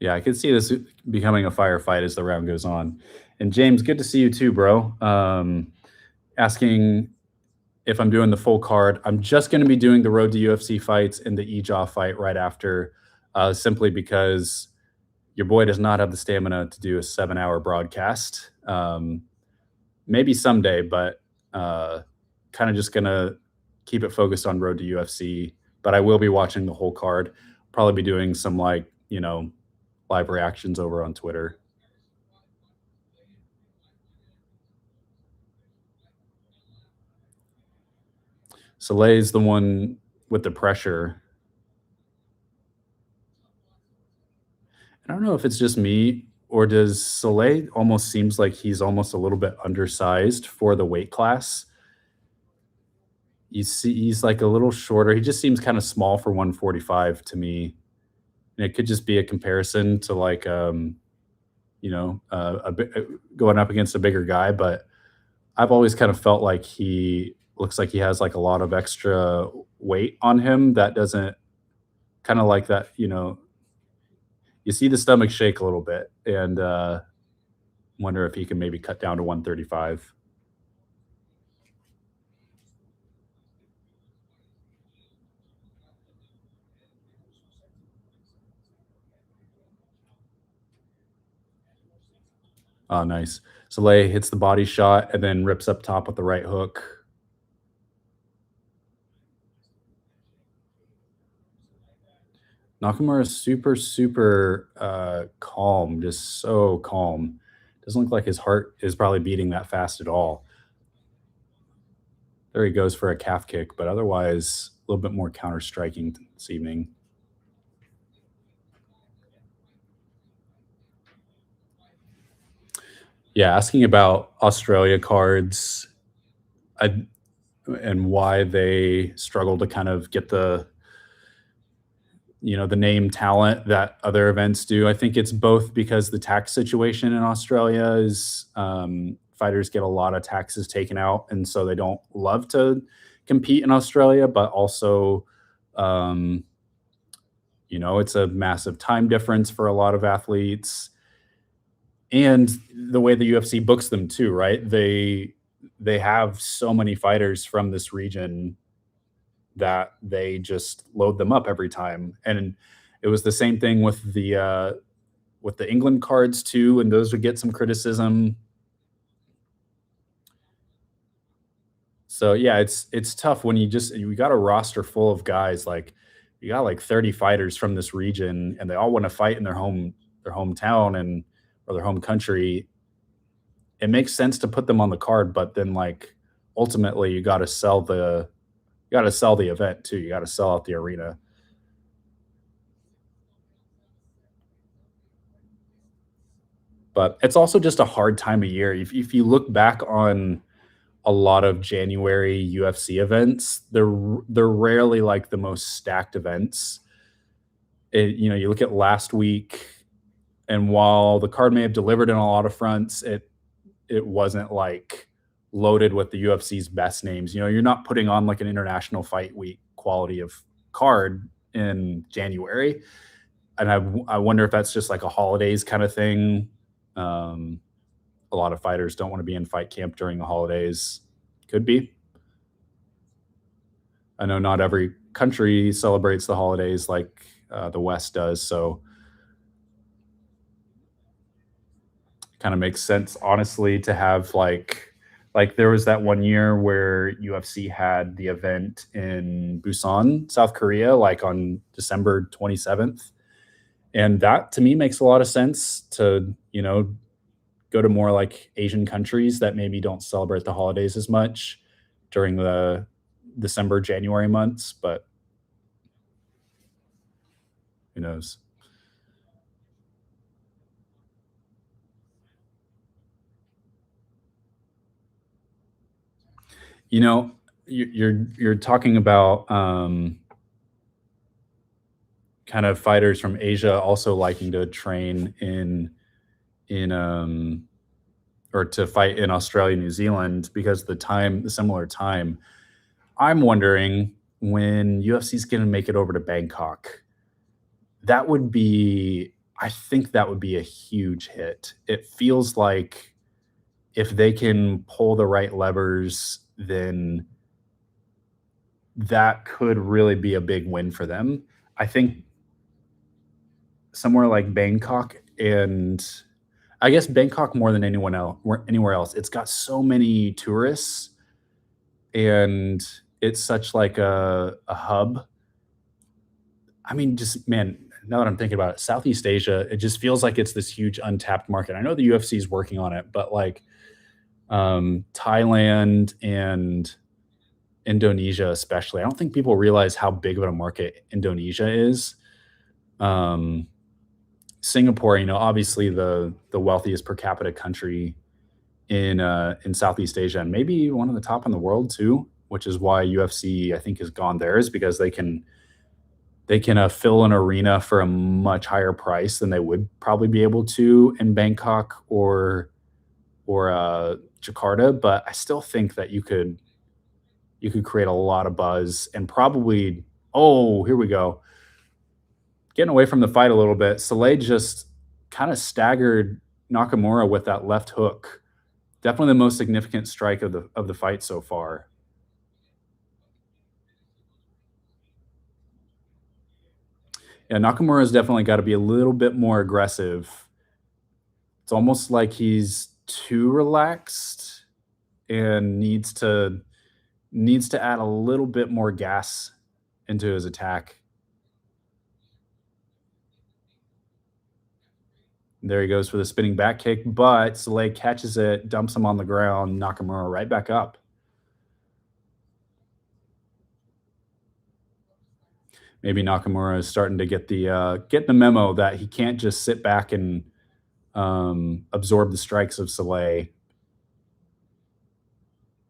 Yeah, I could see this becoming a firefight as the round goes on. And James, good to see you too, bro. Asking if I'm doing the full card. I'm just going to be doing the Road to UFC fights and the Yizha fight right after, simply because your boy does not have the stamina to do a 7-hour broadcast. Maybe someday, but kind of just going to keep it focused on Road to UFC. But I will be watching the whole card. Probably be doing some live reactions over on Twitter. Soleil's the one with the pressure. I don't know if it's just me or does Soleil almost seems like he's almost a little bit undersized for the weight class. You see, he's like a little shorter. He just seems kind of small for 145 to me. And it could just be a comparison to going up against a bigger guy. But I've always kind of felt like he looks like he has like a lot of extra weight on him that doesn't kind of like that, you see the stomach shake a little bit and wonder if he can maybe cut down to 135. Oh, nice. Soleil hits the body shot and then rips up top with the right hook. Nakamura is super, super calm, just so calm. Doesn't look like his heart is probably beating that fast at all. There he goes for a calf kick, but otherwise a little bit more counter striking this evening. Yeah, asking about Australia cards and why they struggle to kind of get the name talent that other events do. I think it's both because the tax situation in Australia is fighters get a lot of taxes taken out, and so they don't love to compete in Australia. But also, um, it's a massive time difference for a lot of athletes, and the way the UFC books them too. Right? They have so many fighters from this region that they just load them up every time. And it was the same thing with the England cards too, and those would get some criticism. So yeah, it's tough when you got a roster full of guys like you got like 30 fighters from this region and they all want to fight in their hometown and or their home country. It makes sense to put them on the card, but then like ultimately you got to sell the event too. You got to sell out the arena. But it's also just a hard time of year. If you look back on a lot of January UFC events, they're rarely like the most stacked events. You look at last week, and while the card may have delivered in a lot of fronts, it wasn't like loaded with the UFC's best names. You're not putting on like an international fight week quality of card in January, and I wonder if that's just like a holidays kind of thing. Um, a lot of fighters don't want to be in fight camp during the holidays. Could be. I know not every country celebrates the holidays like the West does, so kind of makes sense, honestly, to have like there was that one year where UFC had the event in Busan, South Korea, like on December 27th, and that to me makes a lot of sense to go to more like Asian countries that maybe don't celebrate the holidays as much during the December, January months, but who knows? You know, you're talking about kind of fighters from Asia also liking to train in or to fight in Australia, New Zealand because the similar time. I'm wondering when UFC's going to make it over to Bangkok. That would be I think that would be a huge hit. It feels like if they can pull the right levers, then that could really be a big win for them. I think somewhere like Bangkok and I guess Bangkok more than anywhere else. It's got so many tourists and it's such like a hub. I mean, just man, now that I'm thinking about it, Southeast Asia, it just feels like it's this huge untapped market. I know the UFC is working on it, but like Thailand and Indonesia, especially, I don't think people realize how big of a market Indonesia is. Um, Singapore, obviously the wealthiest per capita country in Southeast Asia, and maybe one of the top in the world too, which is why UFC I think has gone there is because they can fill an arena for a much higher price than they would probably be able to in Bangkok or Jakarta. But I still think that you could create a lot of buzz and probably oh here we go getting away from the fight a little bit. Soleil just kind of staggered Nakamura with that left hook. Definitely the most significant strike of the fight so far. Yeah, Nakamura's definitely got to be a little bit more aggressive. It's almost like he's too relaxed and needs to add a little bit more gas into his attack. There he goes for the spinning back kick, but Soleil catches it, dumps him on the ground, Nakamura right back up. Maybe Nakamura is starting to get the memo that he can't just sit back and absorb the strikes of Soleil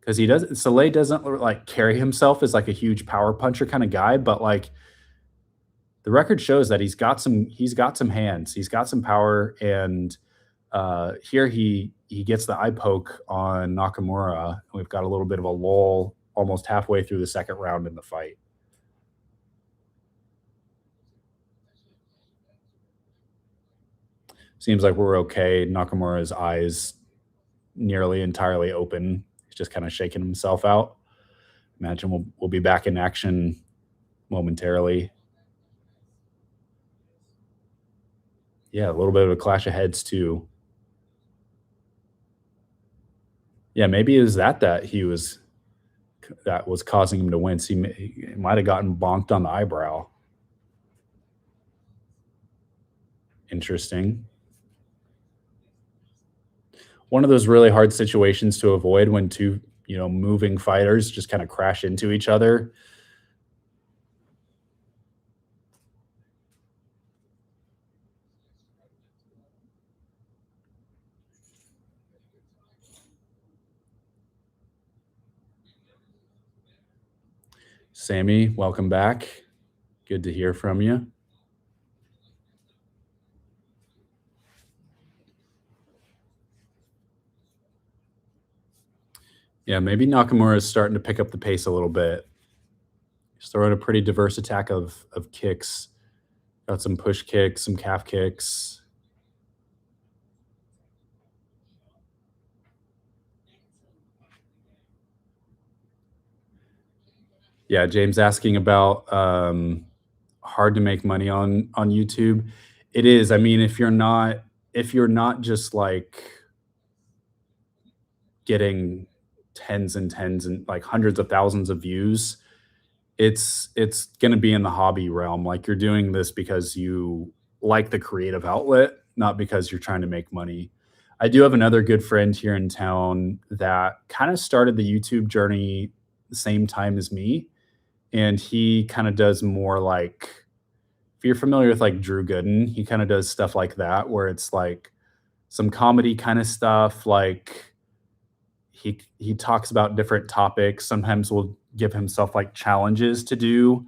because he does. Soleil doesn't like carry himself as like a huge power puncher kind of guy, but like the record shows that he's got some hands, he's got some power, and here he gets the eye poke on Nakamura. We've got a little bit of a lull almost halfway through the second round in the fight. Seems like we're okay. Nakamura's eyes nearly entirely open. He's just kind of shaking himself out. Imagine we'll be back in action momentarily. Yeah, a little bit of a clash of heads too. Yeah, maybe it was that he was that was causing him to wince. He might have gotten bonked on the eyebrow. Interesting. One of those really hard situations to avoid when two, moving fighters just kind of crash into each other. Sammy, welcome back. Good to hear from you. Yeah, maybe Nakamura is starting to pick up the pace a little bit. He's throwing a pretty diverse attack of kicks. Got some push kicks, some calf kicks. Yeah, James asking about hard to make money on YouTube. It is. I mean, if you're not just like getting tens and tens and like hundreds of thousands of views, it's going to be in the hobby realm. Like you're doing this because you like the creative outlet, not because you're trying to make money. I do have another good friend here in town that kind of started the YouTube journey the same time as me, and he kind of does more like, if you're familiar with like Drew Gooden, he kind of does stuff like that where it's like some comedy kind of stuff. Like he talks about different topics. Sometimes will give himself like challenges to do.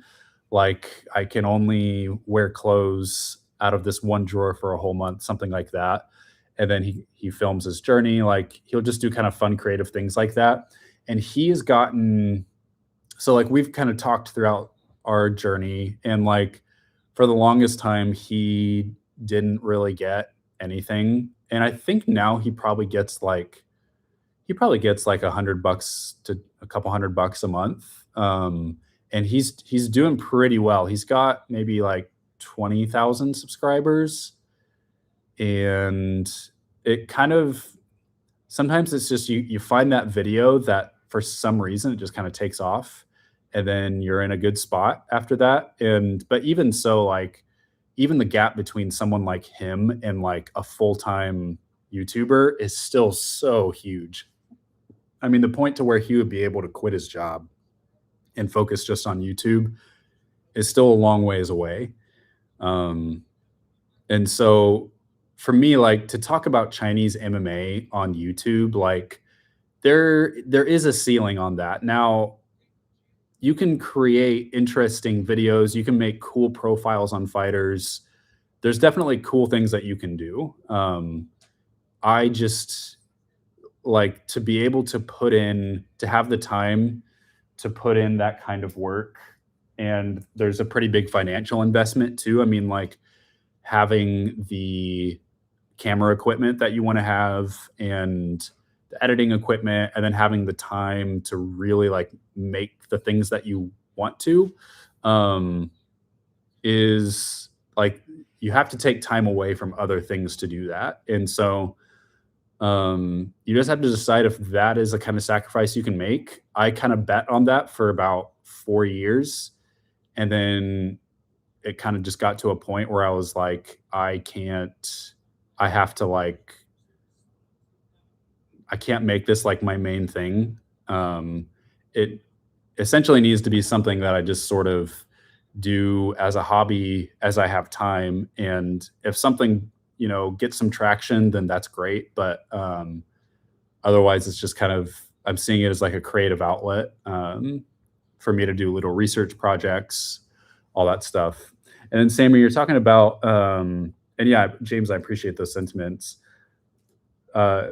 Like I can only wear clothes out of this one drawer for a whole month, something like that. And then he films his journey. Like he'll just do kind of fun, creative things like that. And he has gotten, so like we've kind of talked throughout our journey, and like for the longest time he didn't really get anything. And I think now he probably gets like $100 to a couple $100 a month. And he's doing pretty well. He's got maybe like 20,000 subscribers, and it kind of, sometimes it's just you find that video that for some reason it just kind of takes off, and then you're in a good spot after that. And but even so, like even the gap between someone like him and like a full-time YouTuber is still so huge. I mean, the point to where he would be able to quit his job and focus just on YouTube is still a long ways away. Um, and so for me, like to talk about Chinese MMA on YouTube, like there is a ceiling on that. Now, you can create interesting videos, you can make cool profiles on fighters. There's definitely cool things that you can do. I just like to be able to have the time to put in that kind of work. And there's a pretty big financial investment too. I mean, like having the camera equipment that you want to have, and the editing equipment, and then having the time to really like make the things that you want to, um, is like you have to take time away from other things to do that. And so you just have to decide if that is a kind of sacrifice you can make. I kind of bet on that for about 4 years. And then it kind of just got to a point where I was like, I have to like, I can't make this like my main thing. It essentially needs to be something that I just sort of do as a hobby as I have time. And if something, gets some traction, then that's great. But otherwise, it's just kind of, I'm seeing it as like a creative outlet, for me to do little research projects, all that stuff. And then Sammy, you're talking about, and yeah, James, I appreciate those sentiments. Uh,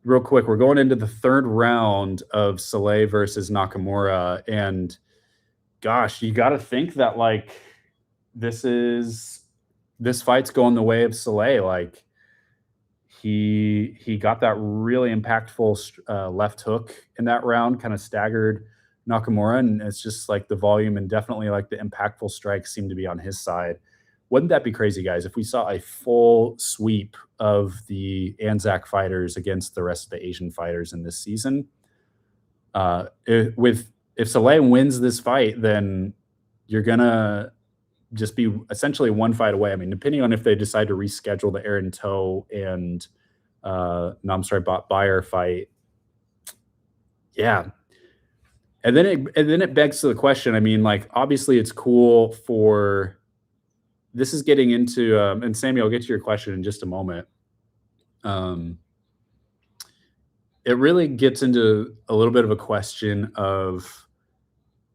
Real quick, we're going into the third round of Soleil versus Nakamura, and gosh, you got to think that like this is this fight's going the way of Soleil. Like he got that really impactful left hook in that round, kind of staggered Nakamura, and it's just like the volume and definitely like the impactful strikes seem to be on his side. Wouldn't that be crazy, guys, if we saw a full sweep of the Anzac fighters against the rest of the Asian fighters in this season? With if Soleil wins this fight, then you're gonna just be essentially one fight away. I mean, depending on if they decide to reschedule the Aaron Toe and Namsrai Bayer fight, yeah. And then it begs to the question. I mean, like obviously it's cool for this is getting into and Sammy, I'll get to your question in just a moment. Um, it really gets into a little bit of a question of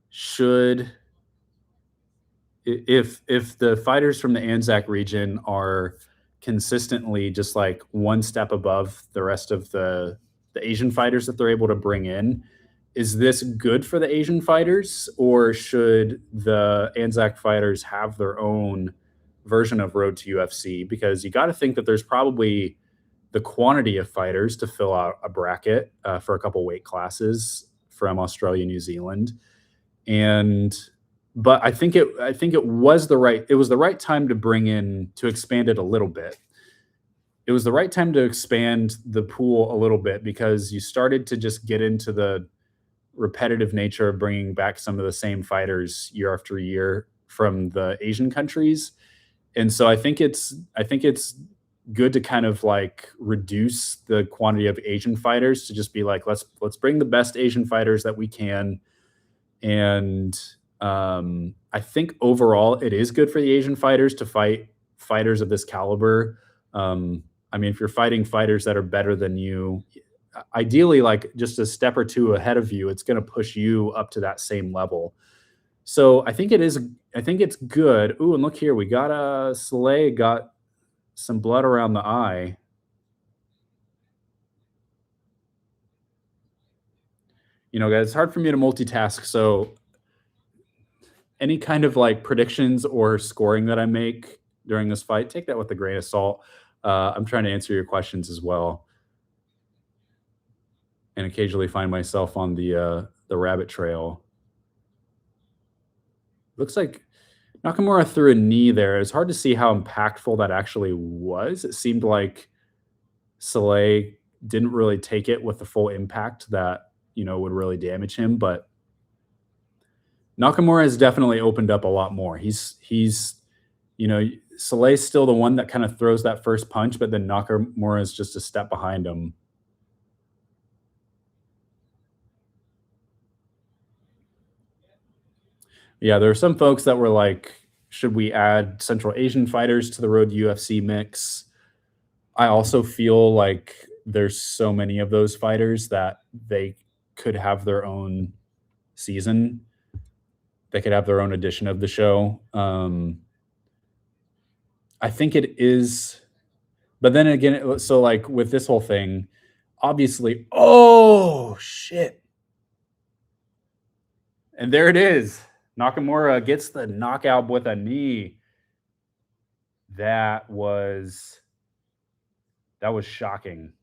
should if the fighters from the Anzac region are consistently just like one step above the rest of the Asian fighters that they're able to bring in, is this good for the Asian fighters, or should the Anzac fighters have their own version of Road to UFC? Because you got to think that there's probably the quantity of fighters to fill out a bracket for a couple weight classes from Australia, New Zealand, and but I think it was the right time to bring in to expand it a little bit. It was the right time to expand the pool a little bit because you started to just get into the repetitive nature of bringing back some of the same fighters year after year from the Asian countries. And so I think it's good to kind of like reduce the quantity of Asian fighters to just be like let's bring the best Asian fighters that we can. And I think overall it is good for the Asian fighters to fight fighters of this caliber. I mean, if you're fighting fighters that are better than you, ideally, like just a step or two ahead of you, it's going to push you up to that same level. So I think it is. I think it's good. Ooh, and look here, we got Soleil got some blood around the eye. Guys, it's hard for me to multitask. So any kind of like predictions or scoring that I make during this fight, take that with a grain of salt. I'm trying to answer your questions as well, and occasionally find myself on the rabbit trail. Looks like Nakamura threw a knee there. It's hard to see how impactful that actually was. It seemed like Soleil didn't really take it with the full impact that would really damage him, but Nakamura has definitely opened up a lot more. You know, Soleil's still the one that kind of throws that first punch, but then Nakamura is just a step behind him. Yeah, there are some folks that were like, should we add Central Asian fighters to the Road to UFC mix? I also feel like there's so many of those fighters that they could have their own season. They could have their own edition of the show. I think it is, but then again, so like with this whole thing, obviously, oh shit, and there it is. Nakamura gets the knockout with a knee. That was that was shocking.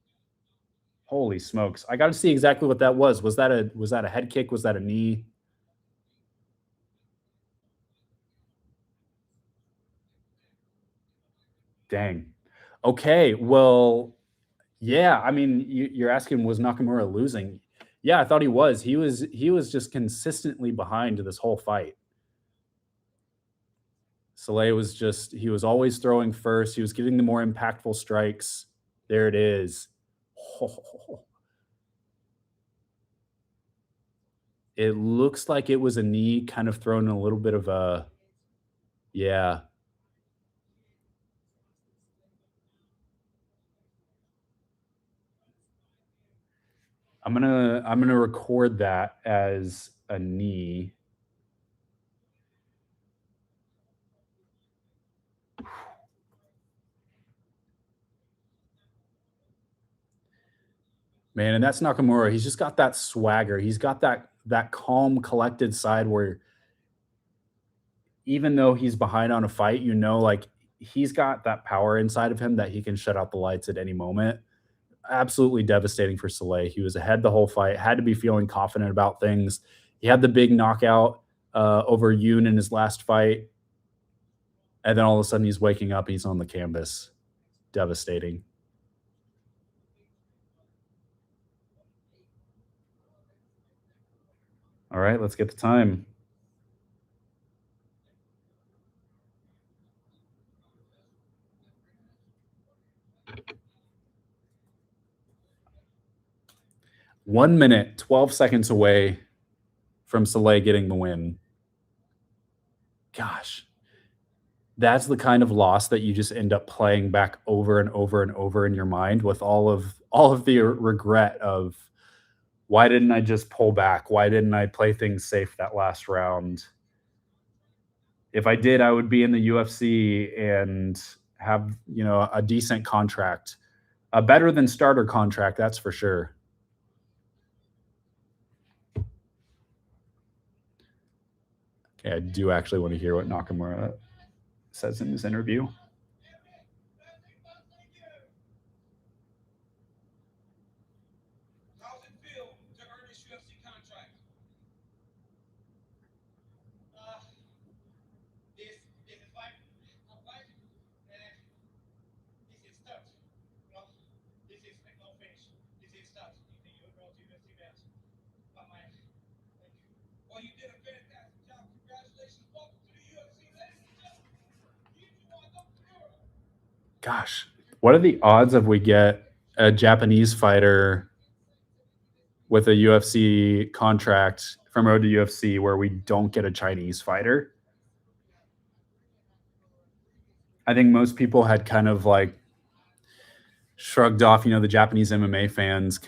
Holy smokes! I got to see exactly what that was. Was that a head kick? Was that a knee? Dang. Okay. Well, yeah. I mean, you're asking was Nakamura losing? Yeah, I thought he was. He was just consistently behind this whole fight. Soleil was just he was always throwing first. He was getting the more impactful strikes. There it is. It looks like it was a knee kind of thrown in a little bit of a yeah. I'm gonna record that as a knee. Man, and that's Nakamura. He's just got that swagger. He's got that calm, collected side where even though he's behind on a fight, like he's got that power inside of him that he can shut out the lights at any moment. Absolutely devastating for Soleil. He was ahead the whole fight, had to be feeling confident about things. He had the big knockout over Yoon in his last fight, and then all of a sudden he's waking up, he's on the canvas. Devastating. All right, let's get the time. 1 minute, 12 seconds away from Soleil getting the win. Gosh, that's the kind of loss that you just end up playing back over and over and over in your mind with all of the regret of why didn't I just pull back? Why didn't I play things safe that last round? If I did, I would be in the UFC and have, a decent contract. A better than starter contract, that's for sure. Okay, I do actually want to hear what Nakamura says in his interview. How's it feel to earn this UFC contract? Uh, this is like a fight, and this is start. No, this is no finish. This is start. You think you'll go to UFC match? But man, thank you. Well, you did a fantastic job. Congratulations. Welcome to the UFC, ladies and gentlemen. Yizha. Gosh, what are the odds of we get a Japanese fighter with a UFC contract from Road to UFC where we don't get a Chinese fighter? I think most people had kind of like shrugged off, the Japanese MMA fans.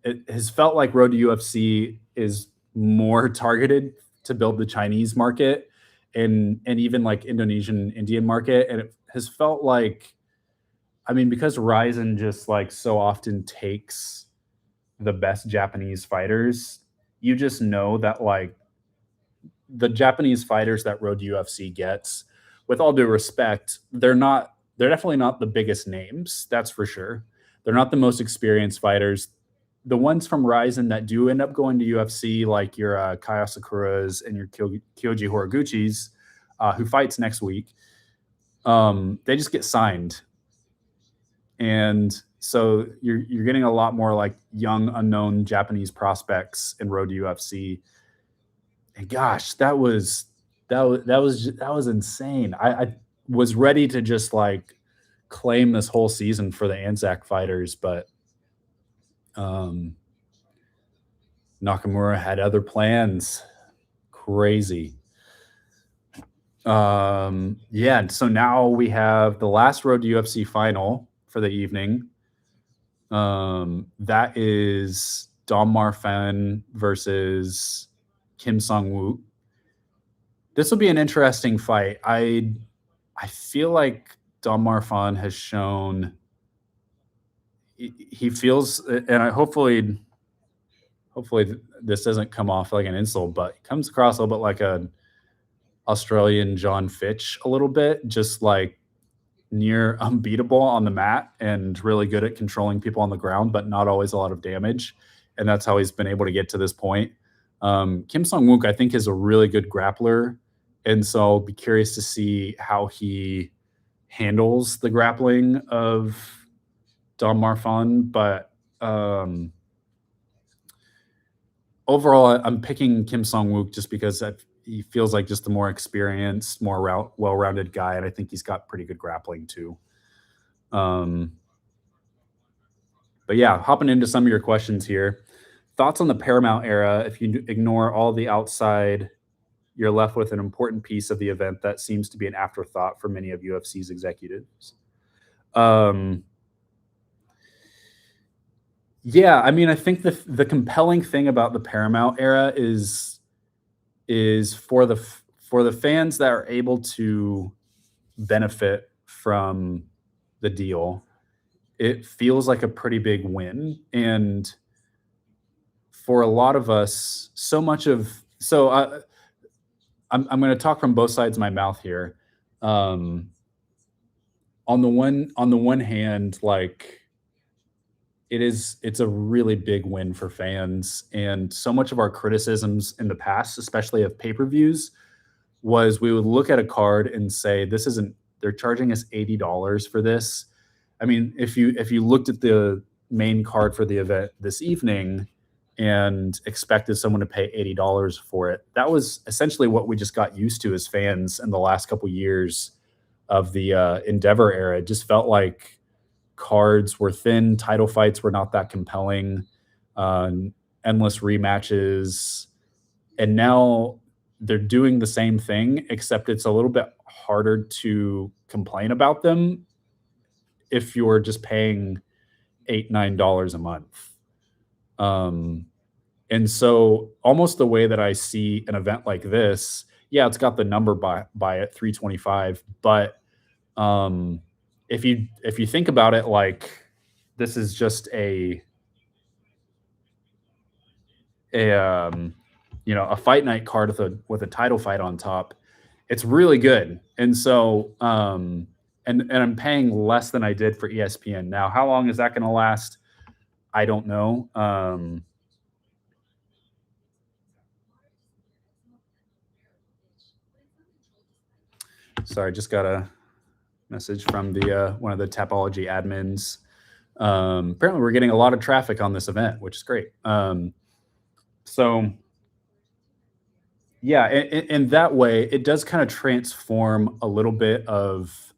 It has felt like Road to UFC is more targeted to build the Chinese market and even like Indonesian Indian market. And it has felt like, I mean, because Ryzen just like so often takes the best Japanese fighters, you just know that like the Japanese fighters that Road UFC gets, with all due respect, they're definitely not the biggest names, that's for sure. They're not the most experienced fighters. The ones from Ryzen that do end up going to UFC, like your Kaya Sakuras and your Kyoji Horiguchis, who fights next week, they just get signed, and so you're getting a lot more like young unknown Japanese prospects in Road to UFC. And gosh, that was insane. I was ready to just like claim this whole season for the Anzac fighters, but um, Nakamura had other plans. Crazy. Yeah, so now we have the last Road to UFC final for the evening. That is Dom Marfan versus Kim Song Woo. This will be an interesting fight. I feel like Dom Marfan has shown he feels, and hopefully this doesn't come off like an insult, but he comes across a little bit like a Australian John Fitch a little bit, just like near unbeatable on the mat and really good at controlling people on the ground, but not always a lot of damage. And that's how he's been able to get to this point. Kim Song Wook, I think, is a really good grappler. And so I'll be curious to see how he handles the grappling of Dom Marfan. But overall, I'm picking Kim Song Wook just because he feels like just the more experienced, more well-rounded guy, and I think he's got pretty good grappling too. Um, but yeah, hopping into some of your questions here. Thoughts on the Paramount era? If you ignore all the outside, you're left with an important piece of the event that seems to be an afterthought for many of UFC's executives. Um, yeah, I mean, I think the compelling thing about the Paramount era is for the fans that are able to benefit from the deal. It feels like a pretty big win, and for a lot of us, so much of so I'm going to talk from both sides of my mouth here. Um, on the one hand, like it's a really big win for fans, and so much of our criticisms in the past, especially of pay-per-views, was we would look at a card and say, "This isn't they're charging us $80 for this." I mean, if you looked at the main card for the event this evening and expected someone to pay $80 for it, that was essentially what we just got used to as fans in the last couple years of the, Endeavor era. It just felt like cards were thin, title fights were not that compelling, endless rematches, and now they're doing the same thing, except it's a little bit harder to complain about them if you're just paying $8, $9 a month. Um, and so almost the way that I see an event like this, yeah, it's got the number by it, 325, but um, if you think about it like this is just a a fight night card with a title fight on top, it's really good. And so and I'm paying less than I did for ESPN. Now, how long is that going to last? I don't know. Sorry, just got a message from the one of the Tapology admins. Apparently, we're getting a lot of traffic on this event, which is great. So yeah, in that way, it does kind of transform a little bit of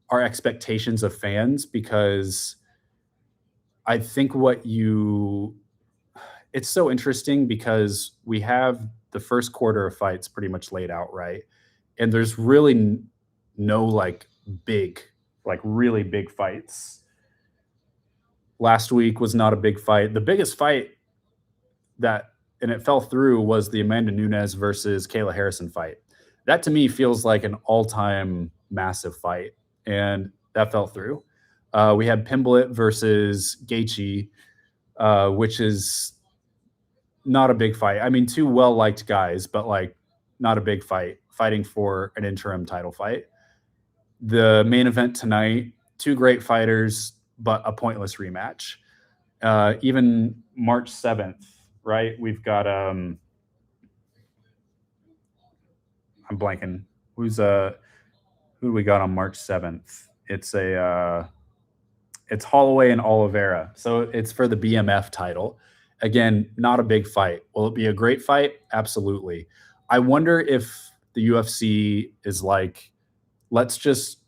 our expectations of fans because I think it's so interesting because we have the first quarter of fights pretty much laid out, right? And there's really no like big, like really big fights. Last week was not a big fight. The biggest fight that and it fell through was the Amanda Nunes versus Kayla Harrison fight. That to me feels like an all-time massive fight, and that fell through. We had Pimblett versus Gaethje, which is not a big fight. I mean, two well-liked guys, but like not a big fight, fighting for an interim title fight. The main event tonight, two great fighters, but a pointless rematch. Even March 7th, right? We've got I'm blanking. Who do we got on March 7th? It's Holloway and Oliveira. So it's for the BMF title. Again, not a big fight. Will it be a great fight? Absolutely. I wonder if the UFC is like, let's just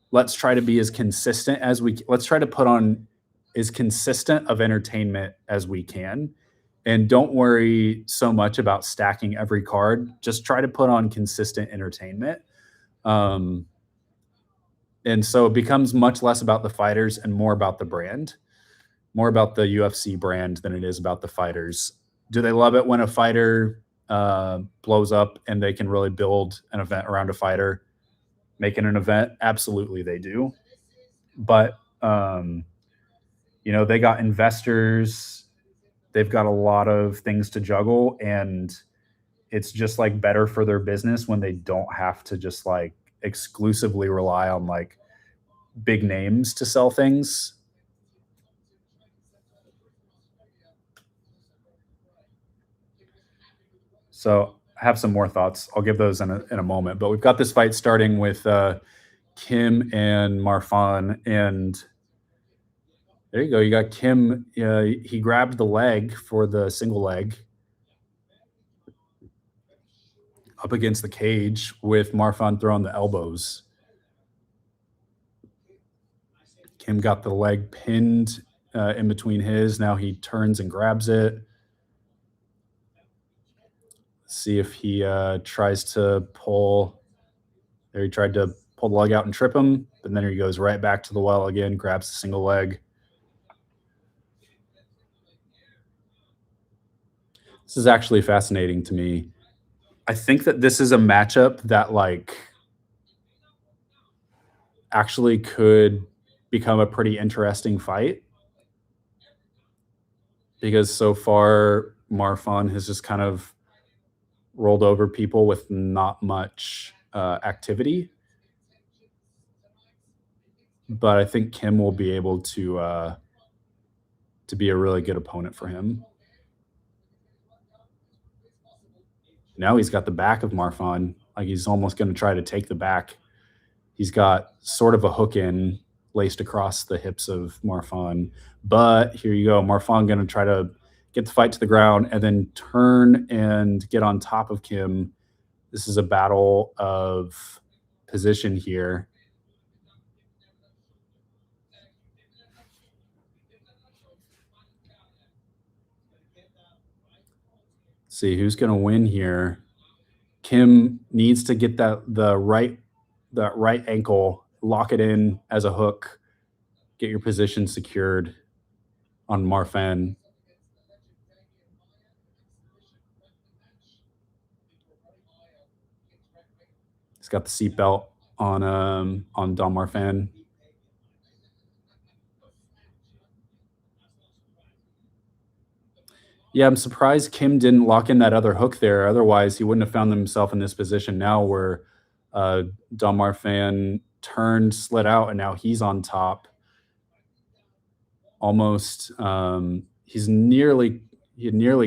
let's try to be as consistent as let's try to put on as consistent of entertainment as we can. And don't worry so much about stacking every card. Just try to put on consistent entertainment. Um, and so it becomes much less about the fighters and more about the brand, more about the UFC brand than it is about the fighters. Do they love it when a fighter blows up and they can really build an event around a fighter, making an event? Absolutely, they do. But they got investors, they've got a lot of things to juggle, and it's just like better for their business when they don't have to just like exclusively rely on like big names to sell things. So I have some more thoughts. I'll give those in a moment. But we've got this fight starting with Kim and Marfan. And there you go. You got Kim. He grabbed the leg for the single leg up against the cage with Marfan throwing the elbows. Kim got the leg pinned in between his. Now he turns and grabs it. See if he tries to pull. There he tried to pull the leg out and trip him, but then he goes right back to the well again, grabs the single leg. This is actually fascinating to me. I think that this is a matchup that like actually could become a pretty interesting fight because so far Marfan has just kind of rolled over people with not much activity. But I think Kim will be able to to be a really good opponent for him. Now he's got the back of Marfan. Like he's almost going to try to take the back. He's got sort of a hook in laced across the hips of Marfan. But here you go. Marfan going to try to get the fight to the ground and then turn and get on top of Kim. This is a battle of position here. See who's going to win here. Kim needs to get that right ankle, lock it in as a hook, get your position secured on Marfan. He's got the seatbelt on Don Marfan. Yeah, I'm surprised Kim didn't lock in that other hook there. Otherwise, he wouldn't have found himself in this position now where Don Marfan turned, slid out, and now he's on top. Almost, he had nearly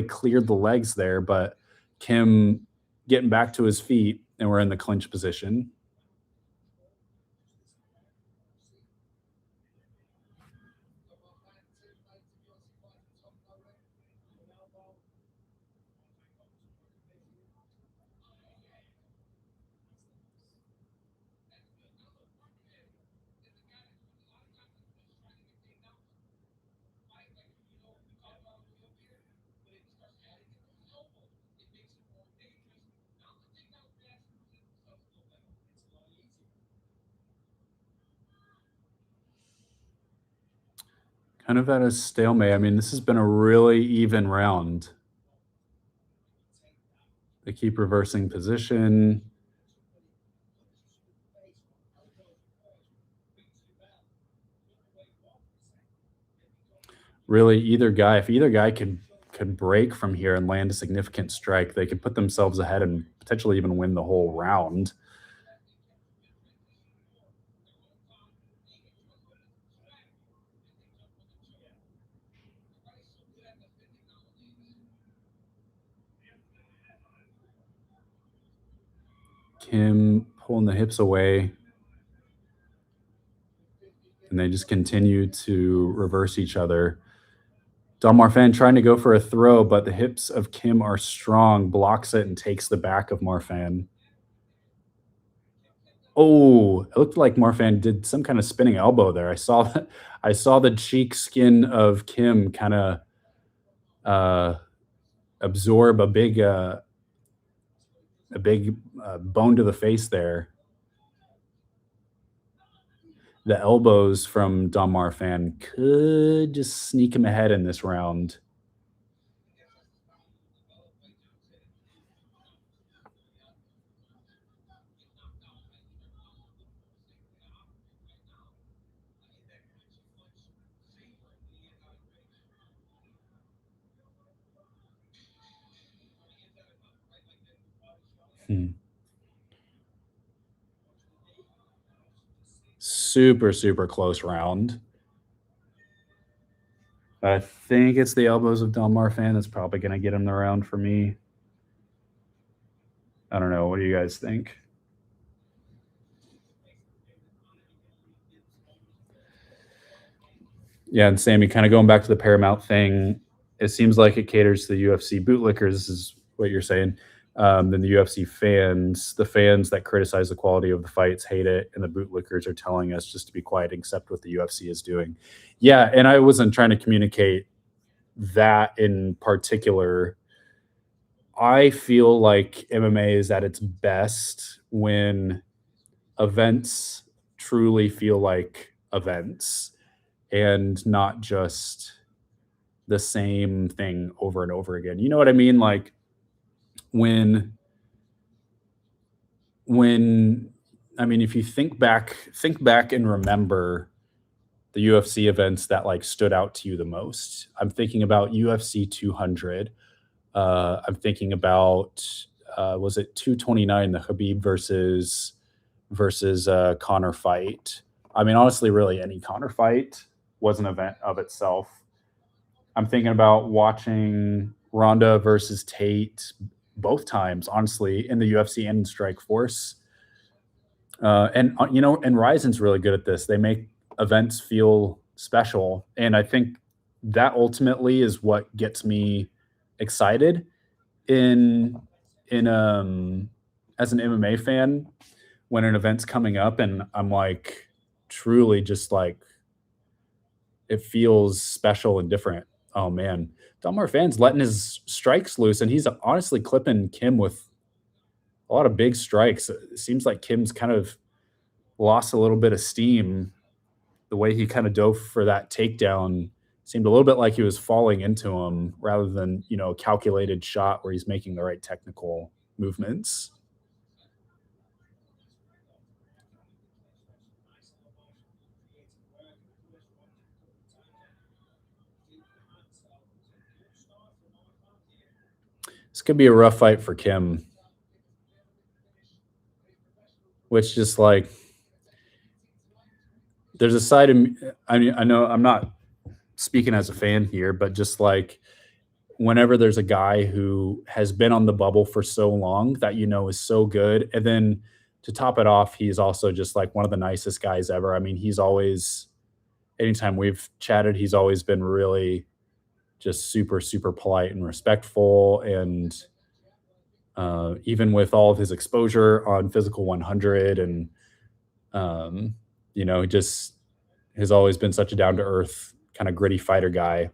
cleared the legs there, but Kim getting back to his feet, and we're in the clinch position. Kind of at a stalemate. I mean, this has been a really even round. They keep reversing position. Really, if either guy could break from here and land a significant strike, they could put themselves ahead and potentially even win the whole round. Kim pulling the hips away. And they just continue to reverse each other. Don Marfan trying to go for a throw, but the hips of Kim are strong, blocks it, and takes the back of Marfan. Oh, it looked like Marfan did some kind of spinning elbow there. I saw the cheek skin of Kim kind of absorb a big bone to the face there. The elbows from Don Marfan could just sneak him ahead in this round. Super, super close round. I think it's the elbows of Don Marfan that's probably going to get him the round for me. I don't know. What do you guys think? Yeah, and Sammy, kind of going back to the Paramount thing, it seems like it caters to the UFC bootlickers, is what you're saying. Then the UFC fans, the fans that criticize the quality of the fights, hate it, and the bootlickers are telling us just to be quiet and accept what the UFC is doing. Yeah, and I wasn't trying to communicate that in particular. I feel like MMA is at its best when events truly feel like events and not just the same thing over and over again. You know what I mean? Like when I mean, if you think back and remember the UFC events that like stood out to you the most. I'm thinking about UFC 200. I'm thinking about was it 229, the Khabib versus Conor fight. I mean, honestly, really any Conor fight was an event of itself. I'm thinking about watching Ronda versus Tate both times, honestly, in the UFC and in Strike Force. And Ryzen's really good at this. They make events feel special, and I think that ultimately is what gets me excited in in as an MMA fan when an event's coming up, and I'm like truly just like it feels special and different. Oh man, Delmar Fan's letting his strikes loose, and he's honestly clipping Kim with a lot of big strikes. It seems like Kim's kind of lost a little bit of steam. The way he kind of dove for that takedown seemed a little bit like he was falling into him rather than, a calculated shot where he's making the right technical movements. This could be a rough fight for Kim, which just like there's a side of me. I mean, I know I'm not speaking as a fan here, but just like whenever there's a guy who has been on the bubble for so long that is so good, and then to top it off, he's also just like one of the nicest guys ever. I mean, he's always anytime we've chatted, he's always been really just super, super polite and respectful. And even with all of his exposure on Physical 100, and he just has always been such a down to earth, kind of gritty fighter guy.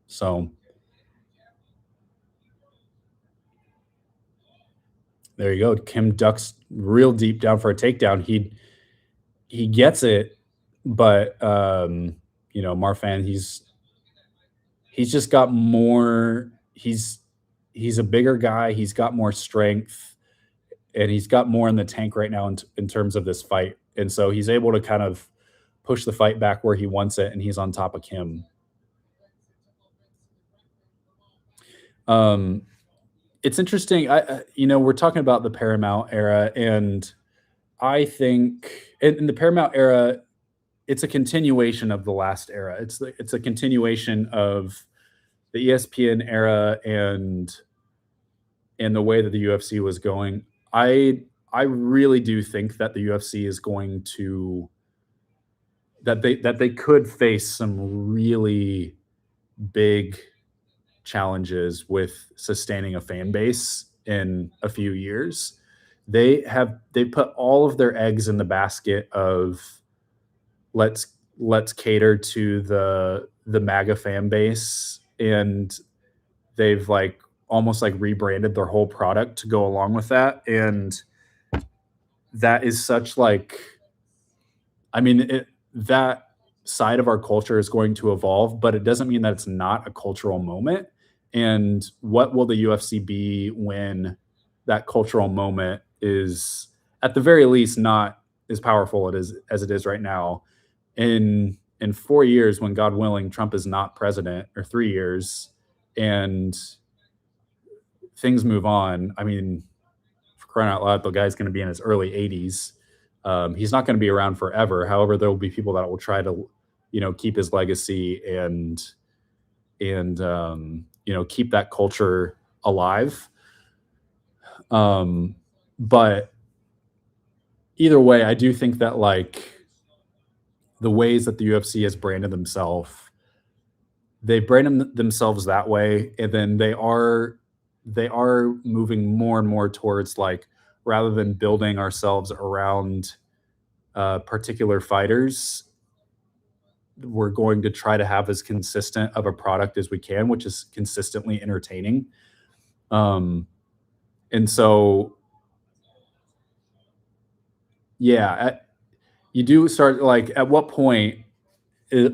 So there you go. Kim ducks real deep down for a takedown. He gets it, but Marfan, he's just got more. He's a bigger guy. He's got more strength, and he's got more in the tank right now in terms of this fight. And so he's able to kind of push the fight back where he wants it, and he's on top of Kim. It's interesting. We're talking about the Paramount era, and I think in the Paramount era, it's a continuation of the last era. It's a continuation of the ESPN era and the way that the UFC was going. I really do think that the UFC is going to that they could face some really big challenges with sustaining a fan base in a few years. They put all of their eggs in the basket of let's cater to the MAGA fan base, and they've like almost like rebranded their whole product to go along with that. And that is such like that side of our culture is going to evolve, but it doesn't mean that it's not a cultural moment. And what will the UFC be when that cultural moment is at the very least not as powerful as it is right now? In 4 years, when God willing Trump is not president, or 3 years, and things move on. I mean, for crying out loud, the guy's going to be in his early 80s. He's not going to be around forever. However, there will be people that will try to, keep his legacy and keep that culture alive. But either way, I do think that like the ways that the UFC has branded themselves, they brand themselves that way, and then they are moving more and more towards like rather than building ourselves around particular fighters, we're going to try to have as consistent of a product as we can, which is consistently entertaining. And so, yeah, you do start like at what point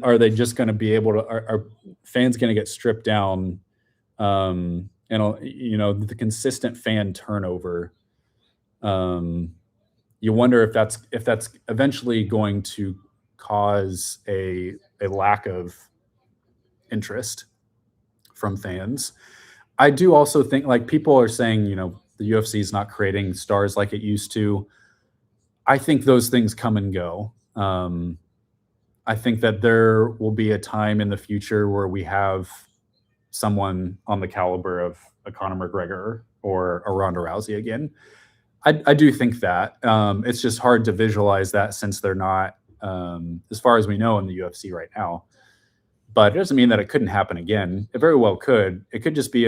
are they just going to be able to? Are fans going to get stripped down? The consistent fan turnover. You wonder if that's eventually going to cause a lack of interest from fans. I do also think like people are saying, the UFC is not creating stars like it used to. I think those things come and go. I think that there will be a time in the future where we have someone on the caliber of a Conor McGregor or a Ronda Rousey again. I do think that. It's just hard to visualize that since they're not, as far as we know, in the UFC right now. But it doesn't mean that it couldn't happen again. It very well could. It could just be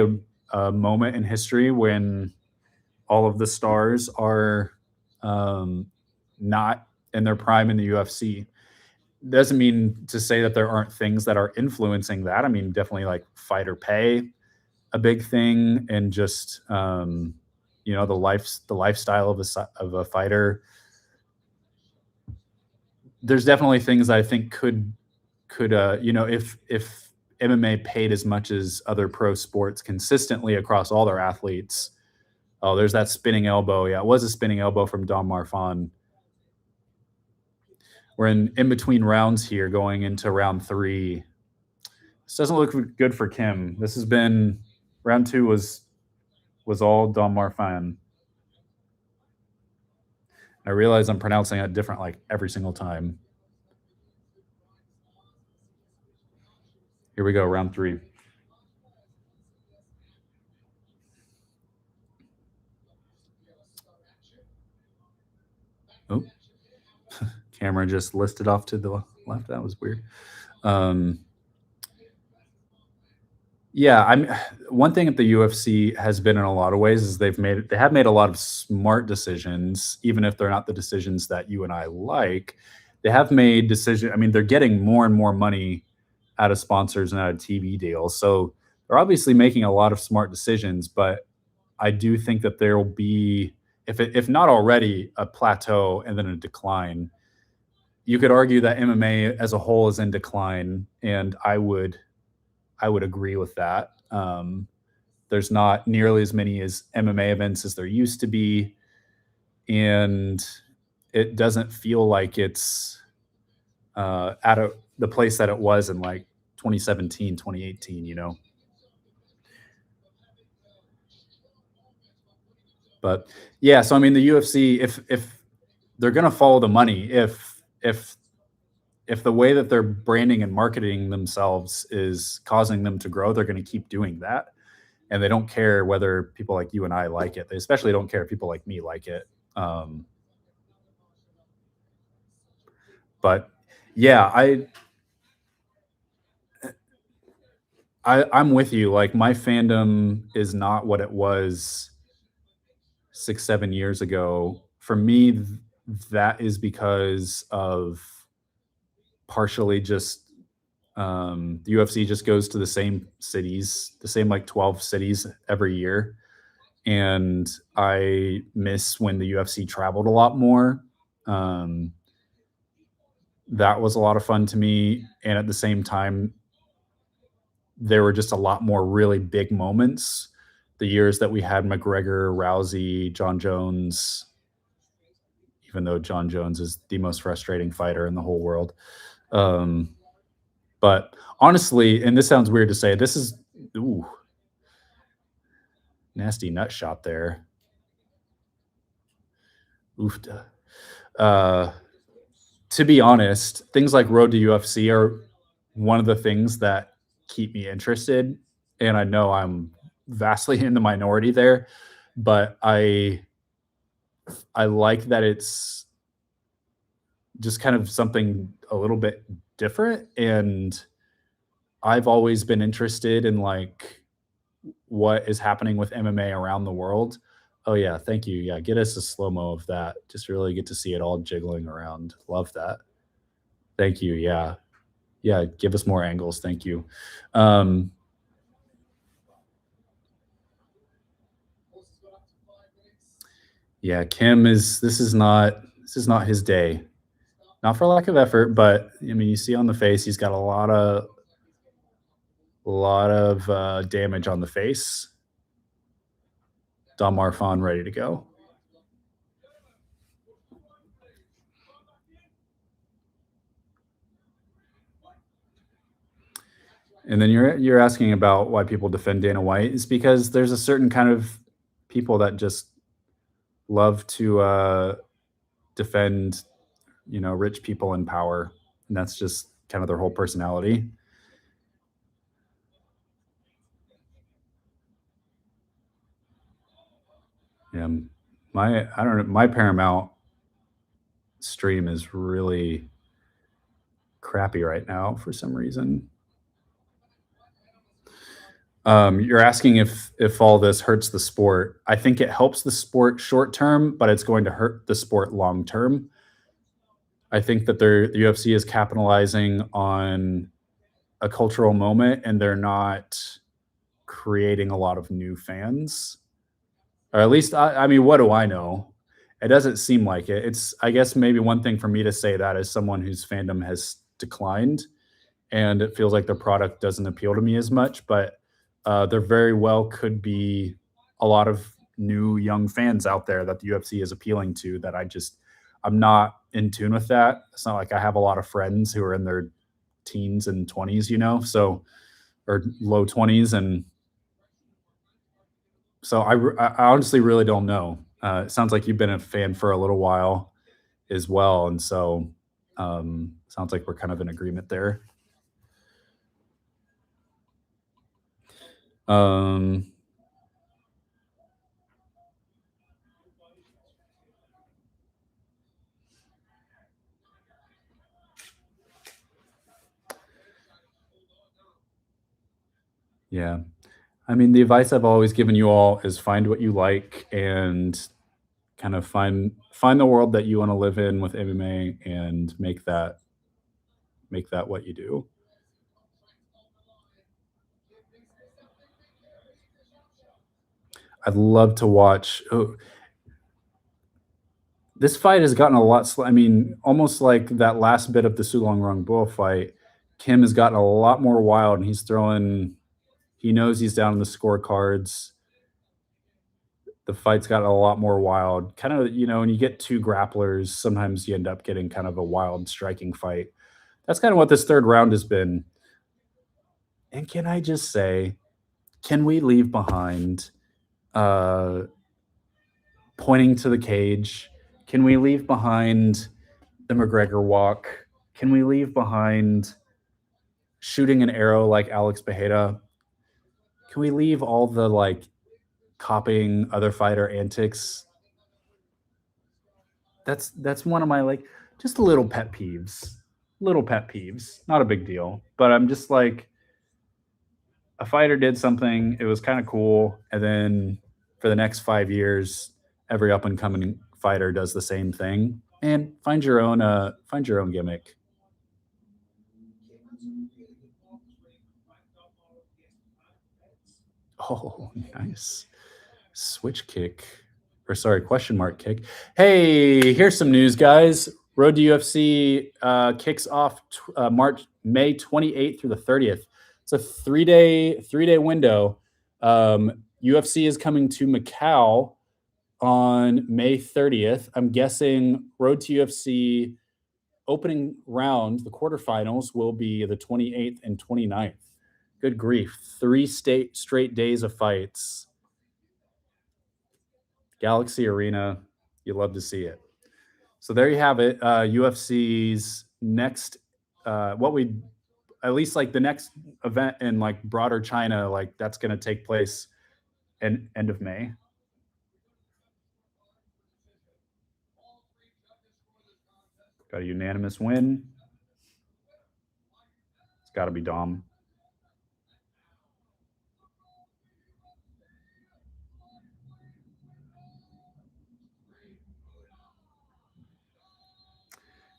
a moment in history when all of the stars are not in their prime in the UFC. Doesn't mean to say that there aren't things that are influencing that. I mean, definitely like fighter pay, a big thing, and just the lifestyle of a fighter. There's definitely things I think could if MMA paid as much as other pro sports consistently across all their athletes. Oh, there's that spinning elbow. Yeah, it was a spinning elbow from Don Marfan. We're in between rounds here, going into round 3. This doesn't look good for Kim. This has been round 2 was all Don Marfan. I realize I'm pronouncing it different like every single time. Here we go, round 3. Oh, camera just listed off to the left. That was weird. Yeah, I'm one thing at the UFC has been in a lot of ways is they have made a lot of smart decisions, even if they're not the decisions that you and I like. They have made decision. I mean, they're getting more and more money out of sponsors and out of TV deals, so they're obviously making a lot of smart decisions. But I do think that there will be, if not already, a plateau and then a decline. You could argue that MMA as a whole is in decline, and I would agree with that. There's not nearly as many as MMA events as there used to be, and it doesn't feel like it's at the place that it was in like 2017, 2018. But yeah, so I mean, the UFC, if they're going to follow the money, if the way that they're branding and marketing themselves is causing them to grow, they're going to keep doing that. And they don't care whether people like you and I like it. They especially don't care if people like me like it. But yeah, I'm with you. Like my fandom is not what it was 6, 7 years ago. For me, that is because of partially just the UFC just goes to the same cities, the same like 12 cities every year. And I miss when the UFC traveled a lot more. Um, that was a lot of fun to me. And at the same time, there were just a lot more really big moments. The years that we had McGregor, Rousey, John Jones, even though John Jones is the most frustrating fighter in the whole world. Um, but honestly, and this sounds weird to say, this is ooh, nasty nut shot there. Oof. Uh, to be honest, things like Road to UFC are one of the things that keep me interested. And I know I'm vastly in the minority there, but I like that it's just kind of something a little bit different. And I've always been interested in like what is happening with MMA around the world. Oh yeah, thank you. Yeah, get us a slow mo of that. Just really get to see it all jiggling around. Love that. Thank you. Yeah, yeah. Give us more angles. Thank you. Um, yeah, Kim is. This is not his day. Not for lack of effort, but I mean, you see on the face, he's got a lot of damage on the face. Don Marfan ready to go. And then you're asking about why people defend Dana White. It's because there's a certain kind of people that just love to defend, rich people in power. and that's just kind of their whole personality. Yeah, my I don't know, my Paramount stream is really crappy right now for some reason. You're asking if all this hurts the sport. I think it helps the sport short term, but it's going to hurt the sport long term. I think that the UFC is capitalizing on a cultural moment, and they're not creating a lot of new fans. Or at least, I mean, what do I know? It doesn't seem like it. It's, I guess, maybe one thing for me to say that as someone whose fandom has declined, and it feels like their product doesn't appeal to me as much. But there very well could be a lot of new young fans out there that the UFC is appealing to that I'm not in tune with that. It's not like I have a lot of friends who are in their teens and 20s, so or low 20s, and so I honestly really don't know. It sounds like you've been a fan for a little while as well, and so sounds like we're kind of in agreement there. Um, yeah, I mean, the advice I've always given you all is find what you like and kind of find the world that you want to live in with MMA and make that what you do. I'd love to watch. Oh, this fight has gotten a lot. I mean, almost like that last bit of the Sulong Rong Bull fight. Kim has gotten a lot more wild, and he's throwing. He knows he's down in the scorecards. The fight's gotten a lot more wild. Kind of, when you get two grapplers, sometimes you end up getting kind of a wild striking fight. That's kind of what this third round has been. And can I just say, can we leave behind uh, pointing to the cage? Can we leave behind the McGregor walk? Can we leave behind shooting an arrow like Alex Bejeda? Can we leave all the copying other fighter antics? That's one of my just little pet peeves. Little pet peeves. Not a big deal. But I'm just like, a fighter did something, it was kind of cool, and then for the next 5 years, every up and coming fighter does the same thing. And find your own gimmick. Oh, nice. Switch kick. Or sorry, question mark kick. Hey, here's some news, guys. Road to UFC kicks off May 28th through the 30th. It's a three day window. UFC is coming to Macau on May 30th. I'm guessing Road to UFC opening round, the quarterfinals, will be the 28th and 29th. Good grief. Straight days of fights. Galaxy Arena. You love to see it. So there you have it. UFC's next, what we, at least the next event in broader China, that's going to take place in end of May. Got a unanimous win. It's got to be Dom.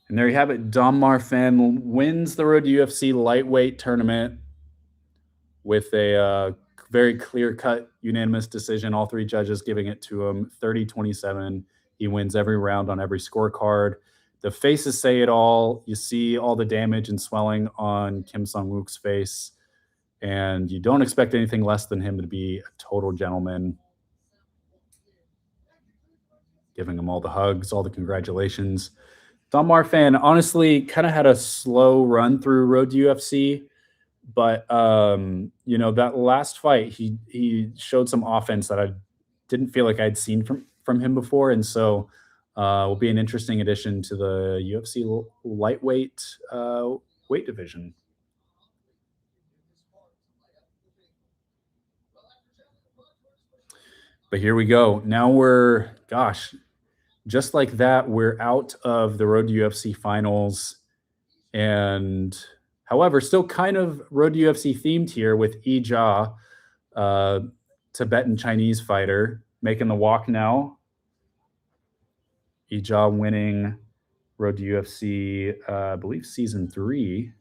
And there you have it. Dom Marfan wins the Road to UFC lightweight tournament with a very clear-cut unanimous decision. All three judges giving it to him, 30-27. He wins every round on every scorecard. The faces say it all. You see all the damage and swelling on Kim Sung-wook's face, and you don't expect anything less than him to be a total gentleman, giving him all the hugs, all the congratulations. Don Marfan honestly kind of had a slow run through Road to UFC, but that last fight he showed some offense that I didn't feel like I'd seen from him before, and so Will be an interesting addition to the UFC lightweight weight division. But here we go. Now we're, gosh, just like that, we're out of the Road to UFC finals. And however, still kind of Road to UFC themed here with Yizha, Tibetan Chinese fighter, making the walk now. Yizha winning Road to UFC, I believe season 3.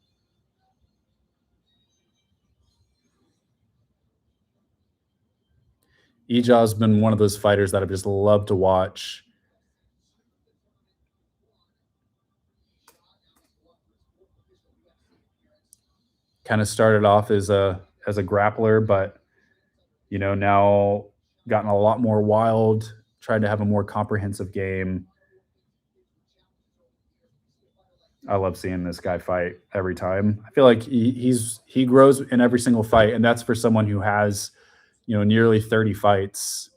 Yizha's been one of those fighters that I've just loved to watch. Kind of started off as a grappler, but now gotten a lot more wild, tried to have a more comprehensive game. I love seeing this guy fight every time. I feel like he grows in every single fight, and that's for someone who has, nearly 30 fights.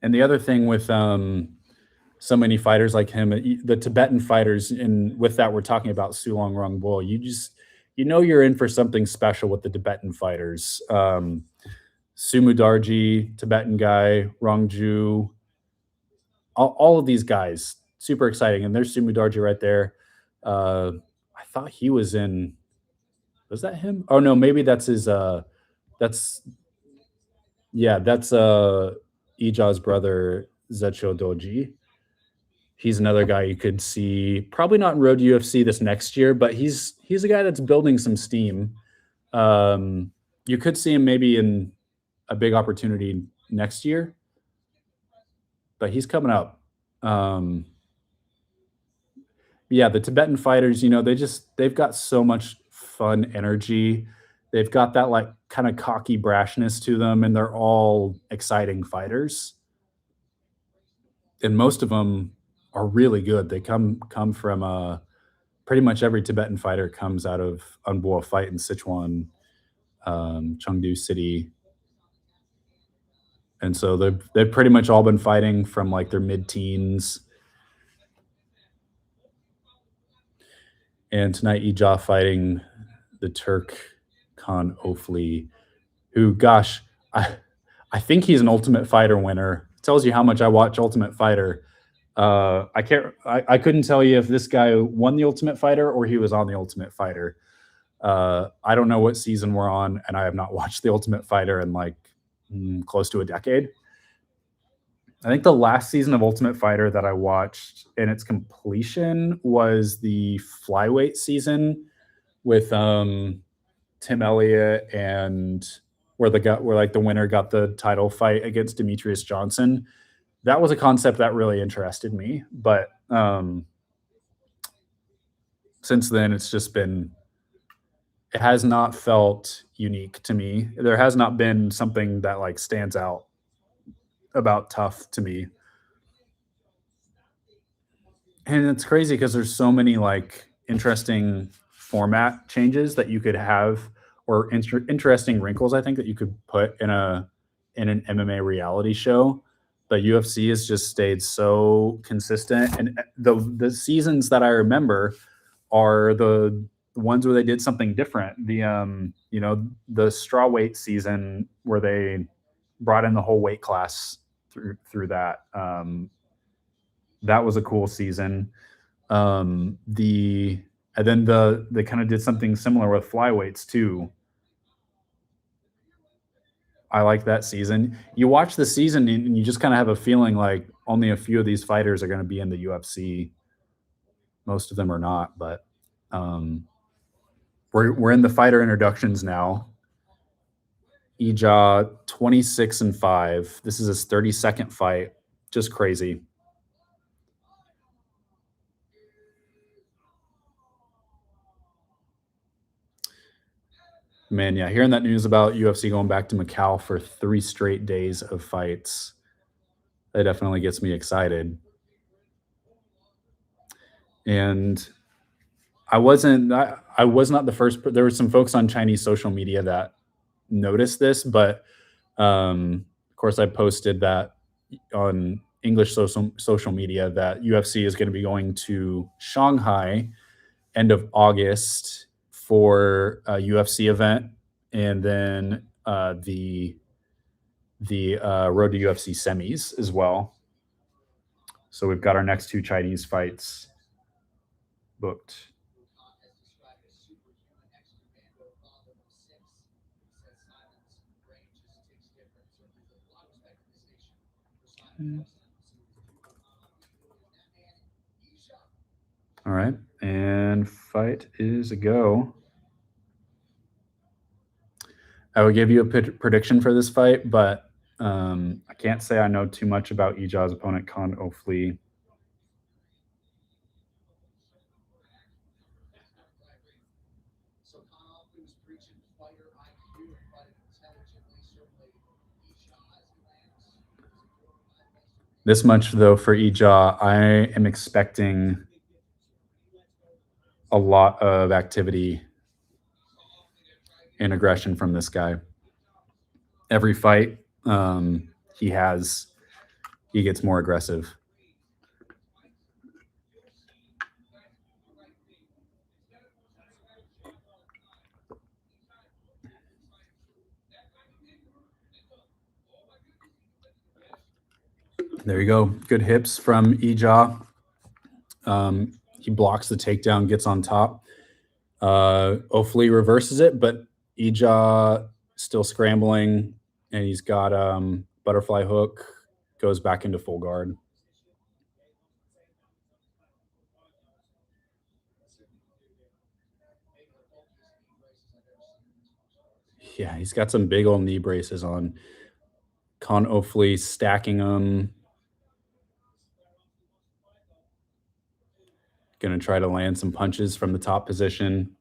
And the other thing with so many fighters like him, the Tibetan fighters, and with that we're talking about Sulong Rungbo. You're in for something special with the Tibetan fighters. Sumudarji, Tibetan guy, Rongju, all of these guys, super exciting. And there's Sumudarji right there. I thought he was in. Was that him? Oh no, maybe that's his. That's that's Ija's brother Zecho Doji. He's another guy you could see, probably not in Road to UFC this next year, but he's a guy that's building some steam. You could see him maybe in a big opportunity next year, but he's coming up. The Tibetan fighters, they've got so much fun energy. They've got that like kind of cocky brashness to them, and they're all exciting fighters. And most of them are really good. They come from pretty much every Tibetan fighter comes out of Unbo fight in Sichuan, Chengdu City. And so they've pretty much all been fighting from like their mid-teens. And tonight, Yizha fighting the Turk Khan Ofli, who, gosh, I think he's an Ultimate Fighter winner. It tells you how much I watch Ultimate Fighter. I couldn't tell you if this guy won the Ultimate Fighter or he was on the Ultimate Fighter. I don't know what season we're on, and I have not watched the Ultimate Fighter in like close to a decade. I think the last season of Ultimate Fighter that I watched in its completion was the flyweight season with Tim Elliott, and where the winner got the title fight against Demetrius Johnson. That was a concept that really interested me, but since then it has not felt unique to me. There has not been something that like stands out about Tough to me. And it's crazy because there's so many like interesting format changes that you could have, or interesting wrinkles I think that you could put in an MMA reality show. The UFC has just stayed so consistent, and the seasons that I remember are the ones where they did something different. The the strawweight season where they brought in the whole weight class through that. That was a cool season. And then they kind of did something similar with flyweights too. I like that season. You watch the season and you just kind of have a feeling like only a few of these fighters are going to be in the UFC. Most of them are not, but we're in the fighter introductions now. Yizha 26-5. This is his 32nd fight. Just crazy. Man, yeah, hearing that news about UFC going back to Macau for 3 straight days of fights, that definitely gets me excited. And I was not the first. There were some folks on Chinese social media that noticed this, but of course I posted that on English social media that UFC is going to be going to Shanghai end of August for a UFC event, and then the Road to UFC semis as well. So we've got our next two Chinese fights booked. Has described as superhuman ex-commando father of six. He says Simon's brain just ticks different. So there's a lot of respect in this nation for Simon Weston. That man, Yizha. All right, and fight is a go. I would give you a prediction for this fight, but I can't say I know too much about Yizha's opponent, Khan Ofli. So Connolly was preaching fighter IQ and fighting intelligently. Certainly, Yizha as he lands. This much, though, for Yizha, I am expecting a lot of activity and aggression from this guy. Every fight he has, he gets more aggressive. There you go. Good hips from Yizha. He blocks the takedown, gets on top. Ofli reverses it, but Yizha still scrambling, and he's got butterfly hook, goes back into full guard. Yeah, he's got some big old knee braces on. Khan Ofli stacking them. Going to try to land some punches from the top position.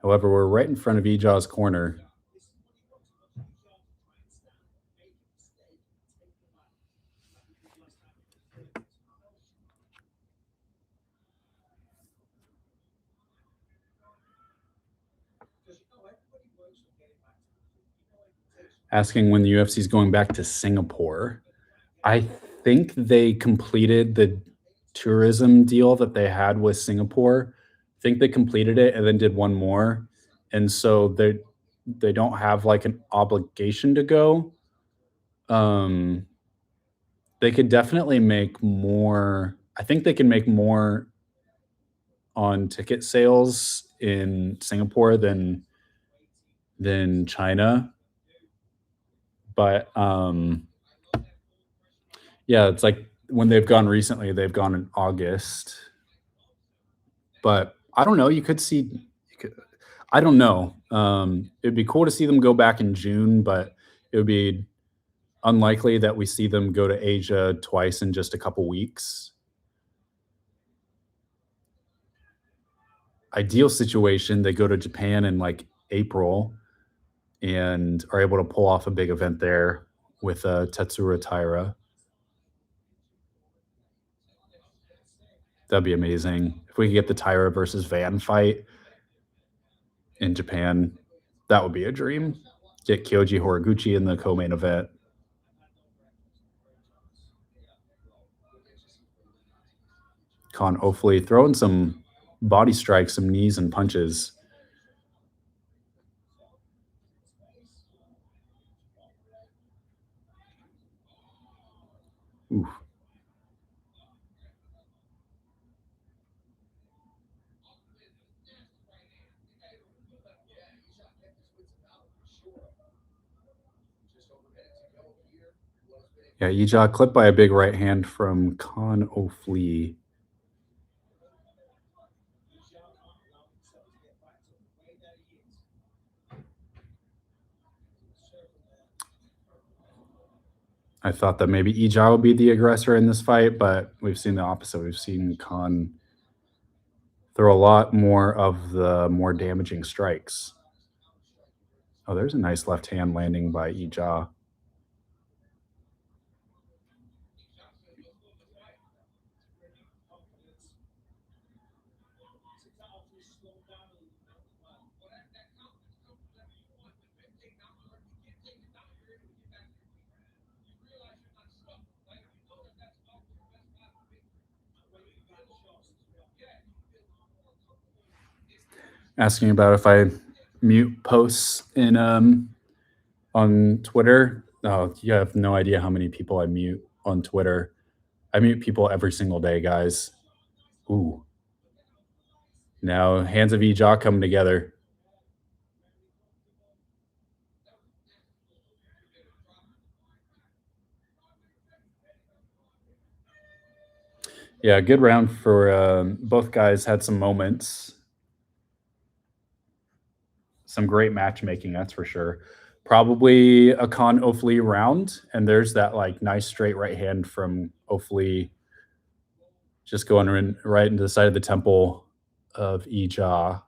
However, we're right in front of Yizha's corner. Asking when the UFC is going back to Singapore. I think they completed the tourism deal that they had with Singapore. I think they completed it and then did one more. And so they don't have like an obligation to go. They could definitely make more. I think they can make more on ticket sales in Singapore than China. But yeah, it's like when they've gone recently, they've gone in August. But I don't know. You could see. I don't know. It'd be cool to see them go back in June, but it would be unlikely that we see them go to Asia twice in just a couple weeks. Ideal situation, they go to Japan in like April and are able to pull off a big event there with Tetsura Taira. That'd be amazing. If we could get the Taira versus Van fight in Japan, that would be a dream. Get Kyoji Horiguchi in the co-main event. Khan Ofli throwing some body strikes, some knees and punches. Oof. Yeah, Yizha clipped by a big right hand from Khan Ofli. I thought that maybe Yizha would be the aggressor in this fight, but we've seen the opposite. We've seen Khan throw a lot more of the more damaging strikes. Oh, there's a nice left hand landing by Yizha. asking about if I mute posts in on Twitter. Oh, you have no idea how many people I mute on Twitter. I mute people every single day, guys. Ooh, now hands of Yizha coming together. Yeah, good round for both guys. Had some moments, some great matchmaking, that's for sure. Probably a Khan Ofli round, and there's that like nice straight right hand from Ofli, just going right into the side of the temple of Yizha.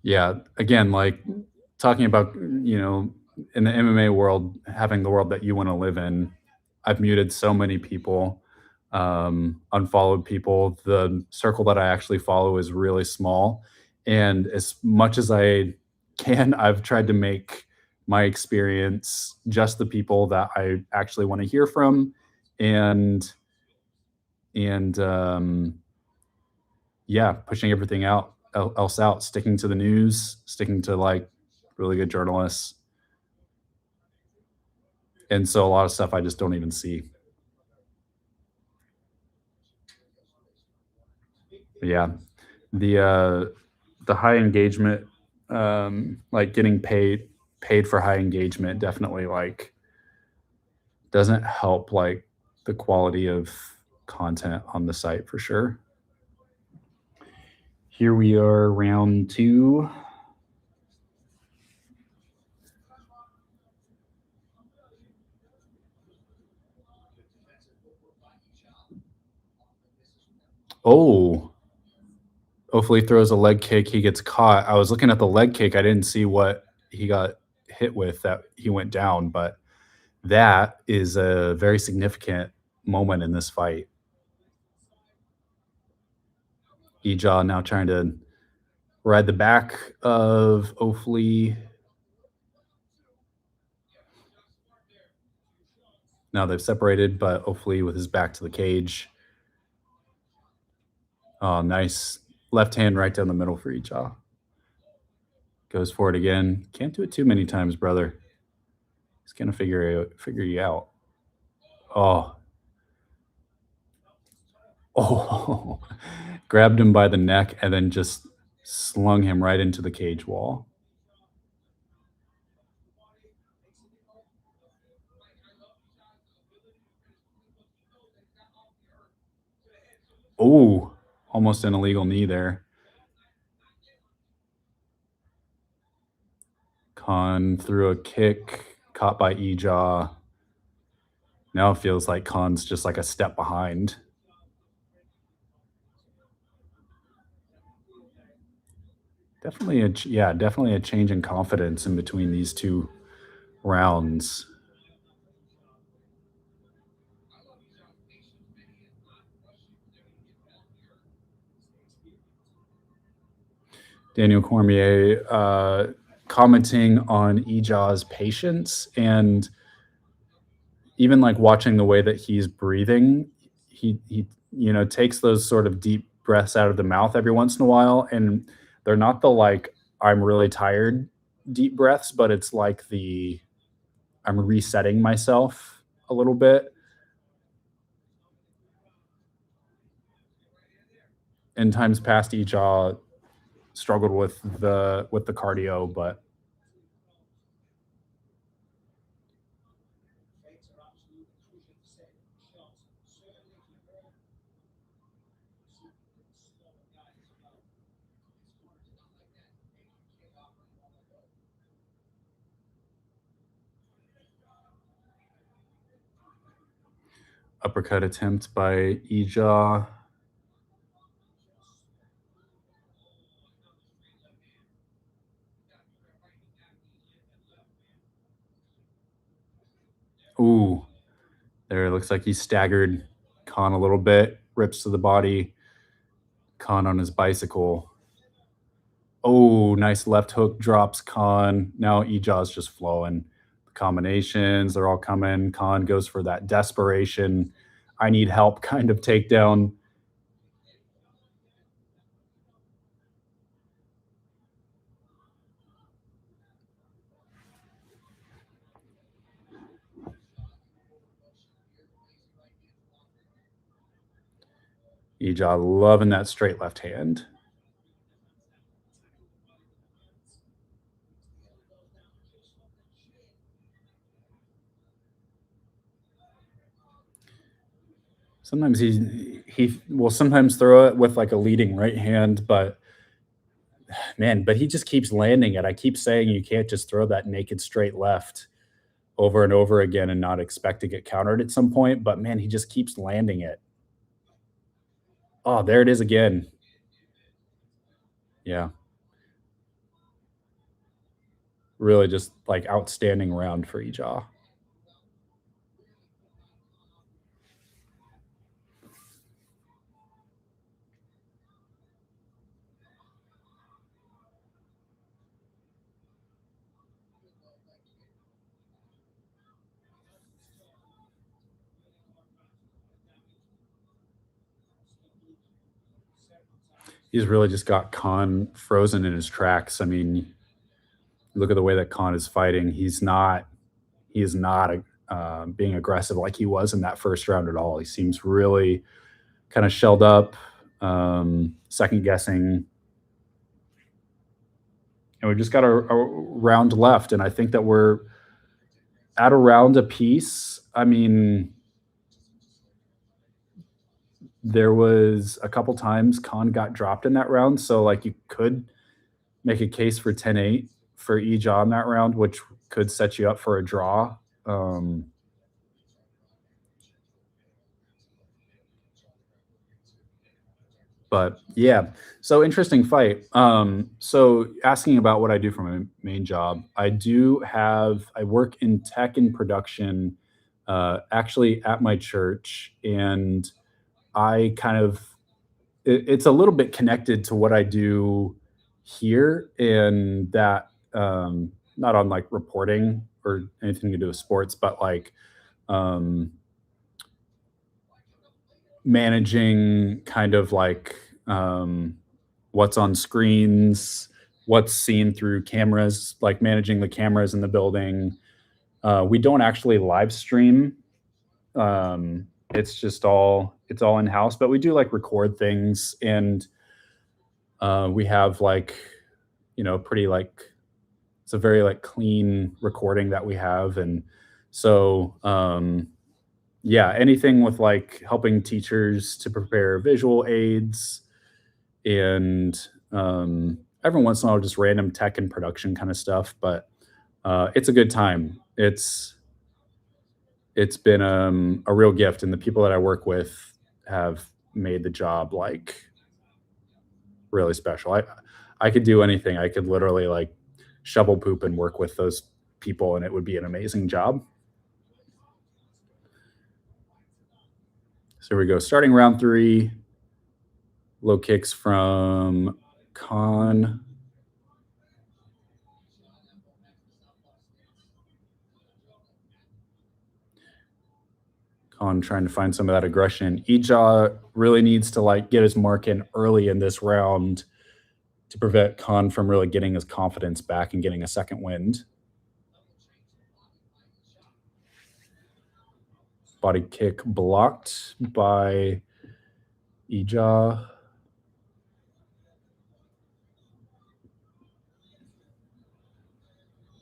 Yeah, again, like talking about, in the MMA world, having the world that you want to live in, I've muted so many people, unfollowed people. The circle that I actually follow is really small. And as much as I can, I've tried to make my experience just the people that I actually want to hear from. And, and yeah, pushing everything else out, sticking to the news, sticking to like really good journalists. And so a lot of stuff I just don't even see. Yeah. The high engagement, like getting paid for high engagement definitely like doesn't help like the quality of content on the site for sure. Here we are, round two. Oh, hopefully throws a leg kick. He gets caught. I was looking at the leg kick. I didn't see what he got hit with that he went down, but that is a very significant moment in this fight. Ija now trying to ride the back of Ofli. Now they've separated, but Ofli with his back to the cage. Oh, nice left hand right down the middle for Ija. Goes for it again. Can't do it too many times, brother. He's gonna figure you out. Oh, oh, grabbed him by the neck and then just slung him right into the cage wall. Oh, almost an illegal knee there. Khan threw a kick, caught by Ija. Now it feels like Khan's just like a step behind. Definitely a change in confidence in between these two rounds. Daniel Cormier commenting on Ija's patience and even like watching the way that he's breathing. He takes those sort of deep breaths out of the mouth every once in a while, and they're not the like I'm really tired deep breaths, but it's like the I'm resetting myself a little bit. In times past, Ija struggled with the cardio, but uppercut attempt by Ija. Ooh, there it looks like he staggered Khan a little bit, rips to the body. Khan on his bicycle. Oh, nice left hook drops Khan. Now Ijaw's just flowing. The combinations, they're all coming. Khan goes for that desperation, I need help kind of takedown. Yizha loving that straight left hand. Sometimes he will sometimes throw it with like a leading right hand, but man, but he just keeps landing it. I keep saying you can't just throw that naked straight left over and over again and not expect to get countered at some point, but man, he just keeps landing it. Oh, there it is again. Yeah. Really just like outstanding round for Yizha. He's really just got Khan frozen in his tracks. I mean, look at the way that Khan is fighting. He is not being aggressive like he was in that first round at all. He seems really kind of shelled up, second guessing. And we've just got a round left, and I think that we're at a round apiece. I mean, there was a couple times Khan got dropped in that round, so like you could make a case for 10-8 for Yizha in that round, which could set you up for a draw. Um, but yeah, so interesting fight. So asking about what I do for my main job, I work in tech and production, actually at my church, and I kind of it's a little bit connected to what I do here, and that not on like reporting or anything to do with sports, but like um, managing kind of like what's on screens, what's seen through cameras, like managing the cameras in the building. We don't actually live stream. It's all in house, but we do like record things, and we have like pretty like it's a very like clean recording that we have, and so yeah, anything with like helping teachers to prepare visual aids and every once in a while just random tech and production kind of stuff, but it's a good time. It's been a real gift, and the people that I work with have made the job like really special. I could do anything. I could literally like shovel poop and work with those people, and it would be an amazing job. So here we go. Starting round three, low kicks from Khan. Khan trying to find some of that aggression. Yizha really needs to like get his mark in early in this round to prevent Khan from really getting his confidence back and getting a second wind. Body kick blocked by Yizha.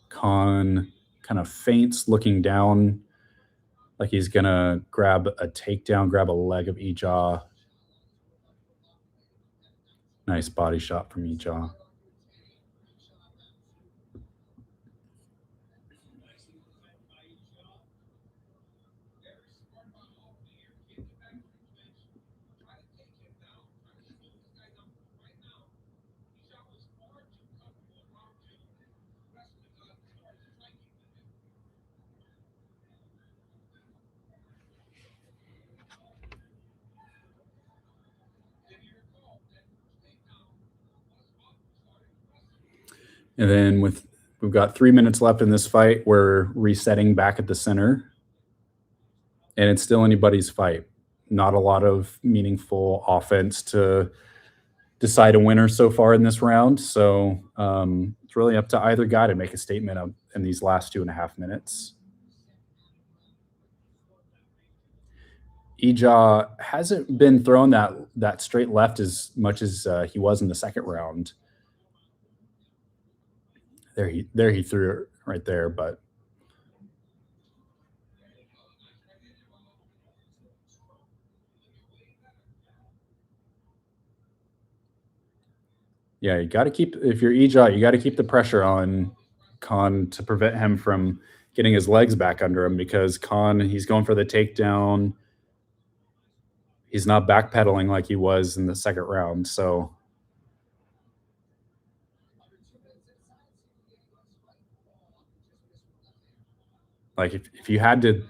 Khan kind of feints, looking down like he's gonna grab a takedown, grab a leg of Yizha. Nice body shot from Yizha. And then we've got 3 minutes left in this fight. We're resetting back at the center, and it's still anybody's fight. Not a lot of meaningful offense to decide a winner so far in this round. So it's really up to either guy to make a statement in these last 2.5 minutes. Yizha hasn't been throwing that straight left as much as he was in the second round. There he threw it right there, but yeah, you got to keep if you're Yizha, you got to keep the pressure on Khan to prevent him from getting his legs back under him because Khan he's going for the takedown. He's not backpedaling like he was in the second round, so like if you had to,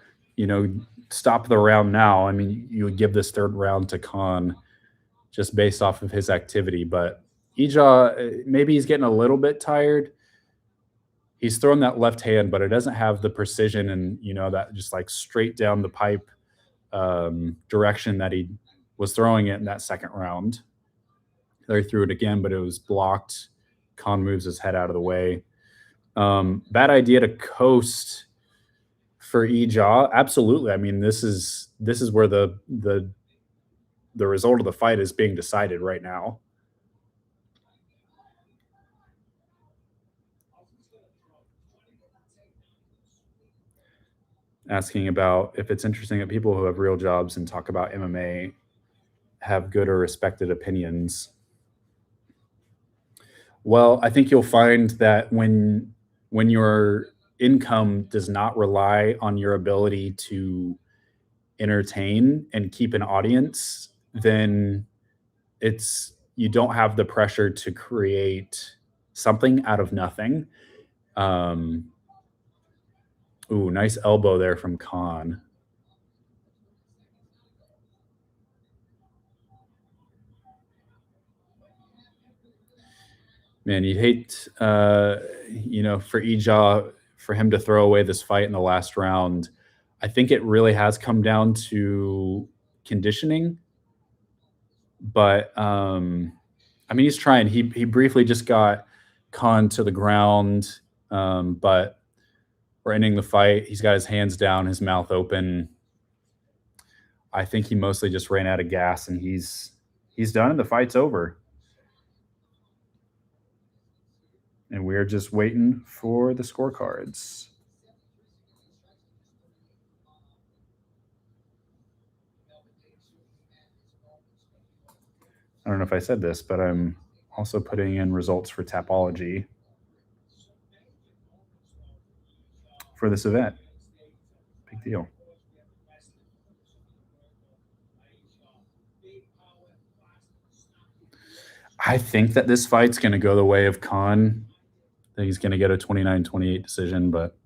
stop the round now, I mean, you would give this third round to Khan just based off of his activity. But Yizha, maybe he's getting a little bit tired. He's throwing that left hand, but it doesn't have the precision and that just like straight down the pipe direction that he was throwing it in that second round. There he threw it again, but it was blocked. Khan moves his head out of the way. Bad idea to coast for Yizha. Absolutely. I mean, this is where the result of the fight is being decided right now. Asking about if it's interesting that people who have real jobs and talk about MMA have good or respected opinions. Well, I think you'll find that when your income does not rely on your ability to entertain and keep an audience, then it's you don't have the pressure to create something out of nothing. Um, ooh, nice elbow there from Khan. Man, you'd hate, for Yizha, for him to throw away this fight in the last round. I think it really has come down to conditioning, but I mean, he's trying. He briefly just got Khan to the ground, but we're ending the fight. He's got his hands down, his mouth open. I think he mostly just ran out of gas, and he's done. And the fight's over. And we're just waiting for the scorecards. I don't know if I said this, but I'm also putting in results for Tapology for this event. Big deal. I think that this fight's going to go the way of Khan. I think he's going to get a 29-28 decision, but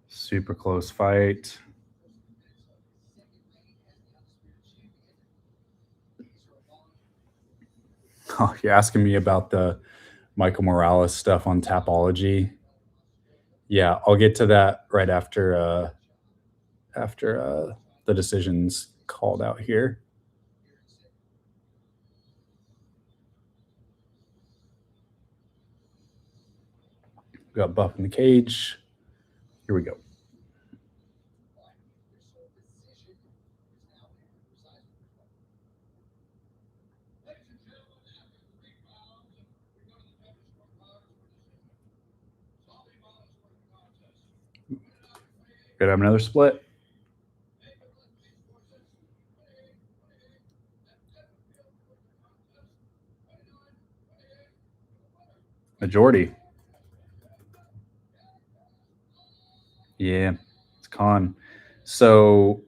super close fight. Oh, you're asking me about the Michael Morales stuff on Tapology. Yeah, I'll get to that right after the decisions called out here. We got Buff in the cage. Here we go. Gonna have another split. Majority. Yeah, it's Khan. So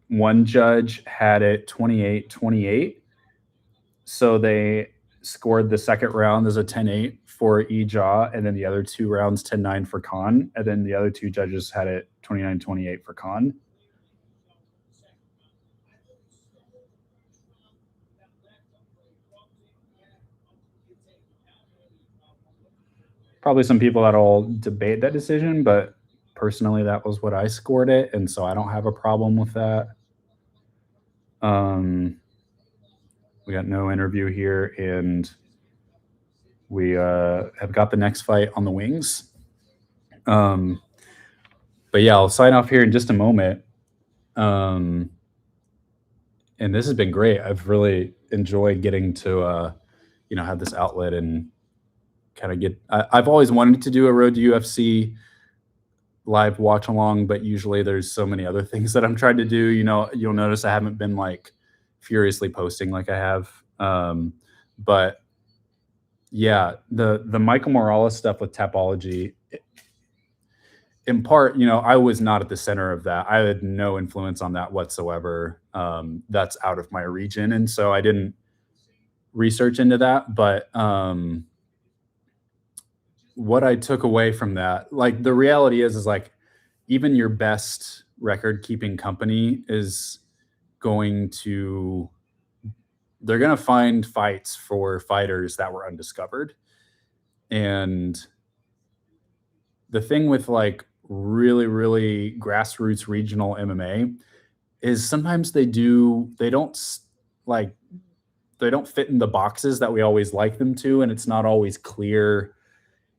one judge had it 28-28. So they scored the second round as a 10-8 for Yizha, and then the other two rounds 10-9 for Khan, and then the other two judges had it 29-28 for Khan. Probably some people that'll debate that decision, but personally, that was what I scored it, and so I don't have a problem with that. We got no interview here, and we have got the next fight on the wings. But yeah, I'll sign off here in just a moment. And this has been great. I've really enjoyed getting to have this outlet and kind of get. I've always wanted to do a Road to UFC live watch along, but usually there's so many other things that I'm trying to do. You'll notice I haven't been like furiously posting like I have. But yeah, the Michael Morales stuff with Tapology, in part, I was not at the center of that. I had no influence on that whatsoever. That's out of my region, and so I didn't research into that. But what I took away from that, like the reality is like even your best record keeping company is going to they're going to find fights for fighters that were undiscovered. And the thing with like really, really grassroots regional MMA is sometimes they don't like, they don't fit in the boxes that we always like them to. And it's not always clear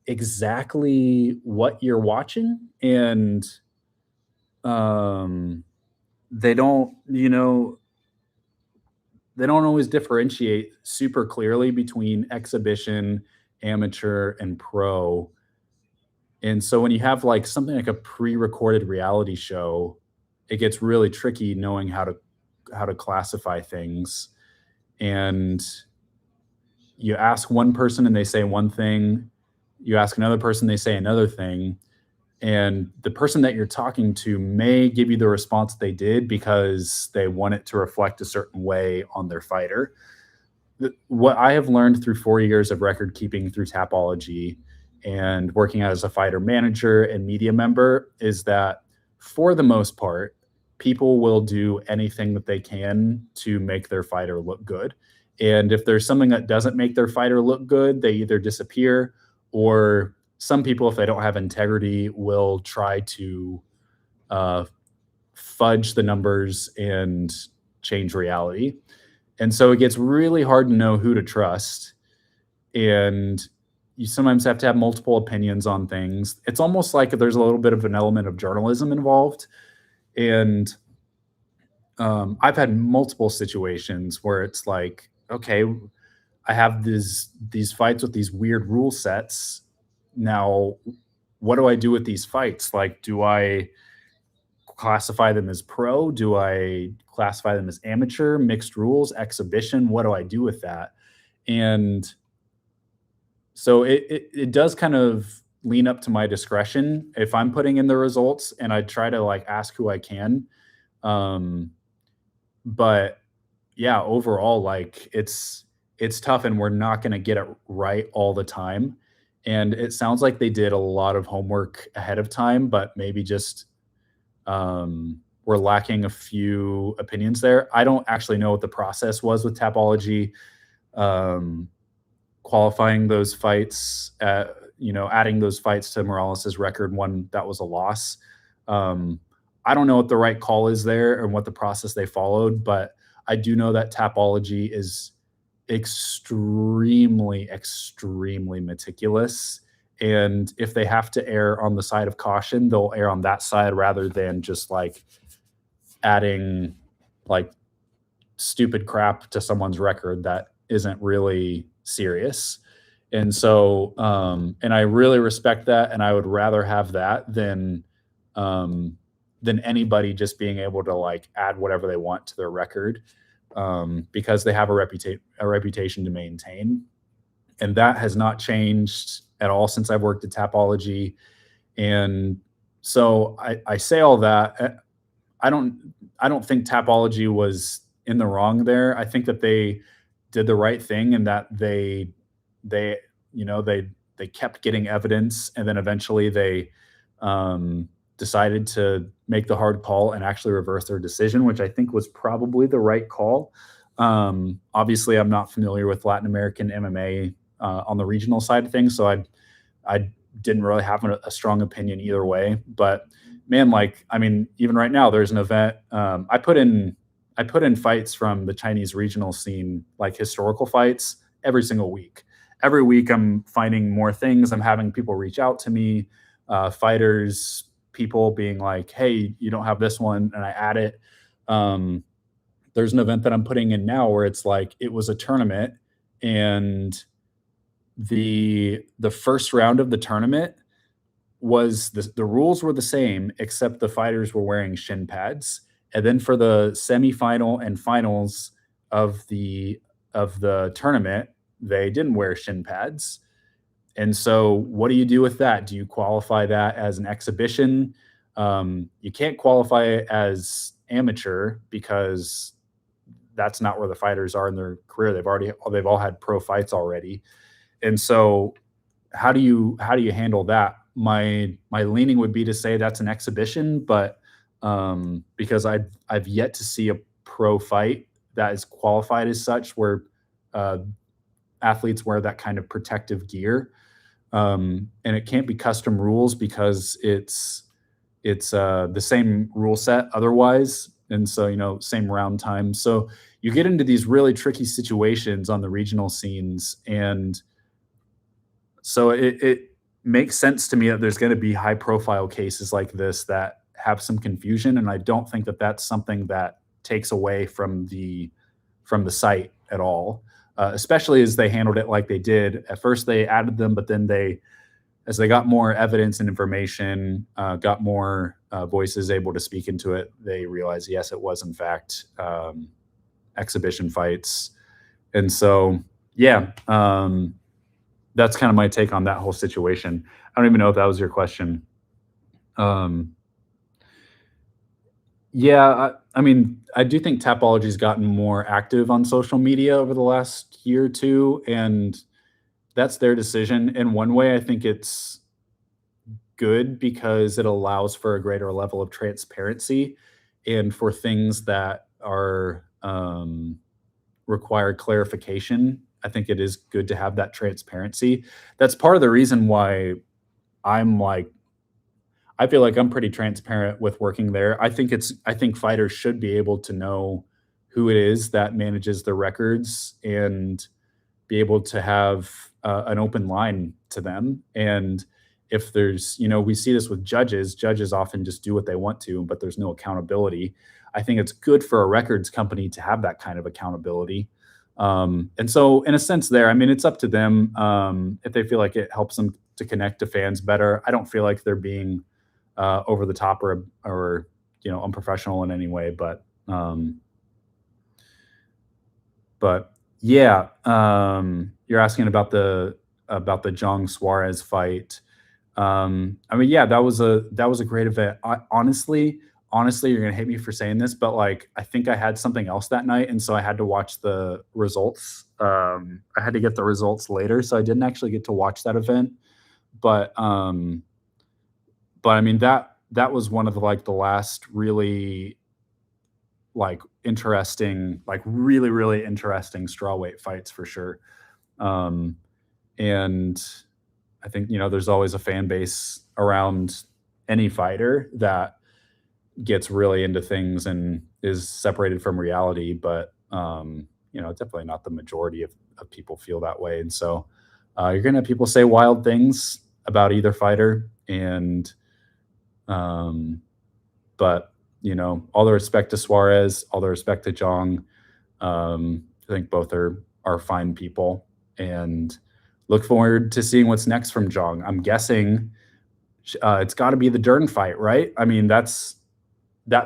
exactly what you're watching. And they don't, they don't always differentiate super clearly between exhibition, amateur, and pro. And so when you have like something like a pre-recorded reality show, it gets really tricky knowing how to classify things. And you ask one person and they say one thing, you ask another person, they say another thing. And the person that you're talking to may give you the response they did because they want it to reflect a certain way on their fighter. What I have learned through 4 years of record keeping through Tapology and working as a fighter manager and media member is that for the most part, people will do anything that they can to make their fighter look good. And if there's something that doesn't make their fighter look good, they either disappear, or some people, if they don't have integrity, will try to fudge the numbers and change reality. And so it gets really hard to know who to trust. And you sometimes have to have multiple opinions on things. It's almost like there's a little bit of an element of journalism involved. And I've had multiple situations where it's like, okay, I have these fights with these weird rule sets. Now, what do I do with these fights? Like, do I classify them as pro? Do I classify them as amateur, mixed rules, exhibition? What do I do with that? And so it does kind of lean up to my discretion if I'm putting in the results, and I try to like ask who I can. But yeah, overall, like it's tough, and we're not going to get it right all the time. And it sounds like they did a lot of homework ahead of time, but maybe just we're lacking a few opinions there. I don't actually know what the process was with Tapology qualifying those fights, adding those fights to Morales's record, one that was a loss. I don't know what the right call is there and what the process they followed, but I do know that Tapology is extremely, extremely meticulous. And if they have to err on the side of caution, they'll err on that side rather than just like adding like stupid crap to someone's record that isn't really serious. And so, and I really respect that. And I would rather have that than anybody just being able to like add whatever they want to their record, because they have a reputation to maintain. and that has not changed at all since I've worked at Tapology. And so I say all that. I don't I don't think Tapology was in the wrong there. I think that they did the right thing and that they they kept getting evidence, and then eventually they decided to make the hard call and actually reverse their decision, which I think was probably the right call. Obviously, I'm not familiar with Latin American MMA on the regional side of things, so I didn't really have a strong opinion either way. But man, like I mean, even right now, there's an event. I put in fights from the Chinese regional scene, like historical fights, every single week. Every week, I'm finding more things. I'm having people reach out to me, fighters, people being like, "Hey, you don't have this one," and I add it. Um, there's an event that I'm putting in now where it's like it was a tournament, and the first round of the tournament was the rules were the same except the fighters were wearing shin pads. And then for the semifinal and finals of the tournament, they didn't wear shin pads. And so, what do you do with that? Do you qualify that as an exhibition? You can't qualify it as amateur because that's not where the fighters are in their career. They've all had pro fights already. And so, how do you handle that? My leaning would be to say that's an exhibition, but because I've yet to see a pro fight that is qualified as such, where uh, athletes wear that kind of protective gear, and it can't be custom rules because it's the same rule set otherwise, and so same round time. So you get into these really tricky situations on the regional scenes, and so it makes sense to me that there's going to be high profile cases like this that have some confusion, and I don't think that that's something that takes away from the site at all. Especially as they handled it like they did. At first, they added them, but then as they got more evidence and information, got more voices able to speak into it, they realized yes, it was in fact exhibition fights, and so yeah. That's kind of my take on that whole situation. I don't even know if that was your question. Um, yeah, I mean, I do think Tapology's gotten more active on social media over the last year or two, and that's their decision. In one way, I think it's good because it allows for a greater level of transparency and for things that are require clarification. I think it is good to have that transparency. That's part of the reason why I'm like I feel like I'm pretty transparent with working there. I think fighters should be able to know who it is that manages the records and be able to have an open line to them. And if there's, we see this with judges. Judges often just do what they want to, but there's no accountability. I think it's good for a records company to have that kind of accountability. And so, in a sense, there, I mean, it's up to them if they feel like it helps them to connect to fans better. I don't feel like they're being over the top or unprofessional in any way, but yeah, you're asking about the Jong Suarez fight. I mean, yeah, that was a great event. Honestly, you're gonna hate me for saying this, but like, I think I had something else that night, and so I had to watch the results. I had to get the results later, so I didn't actually get to watch that event. But I mean that was one of the last really interesting, really interesting strawweight fights for sure. Um, and I think there's always a fan base around any fighter that gets really into things and is separated from reality, but it's definitely not the majority of people feel that way. And so you're gonna have people say wild things about either fighter, and um, but all the respect to Suarez, all the respect to Jong. I think both are fine people, and look forward to seeing what's next from Jong. I'm guessing it's got to be the Dern fight, right? I mean, that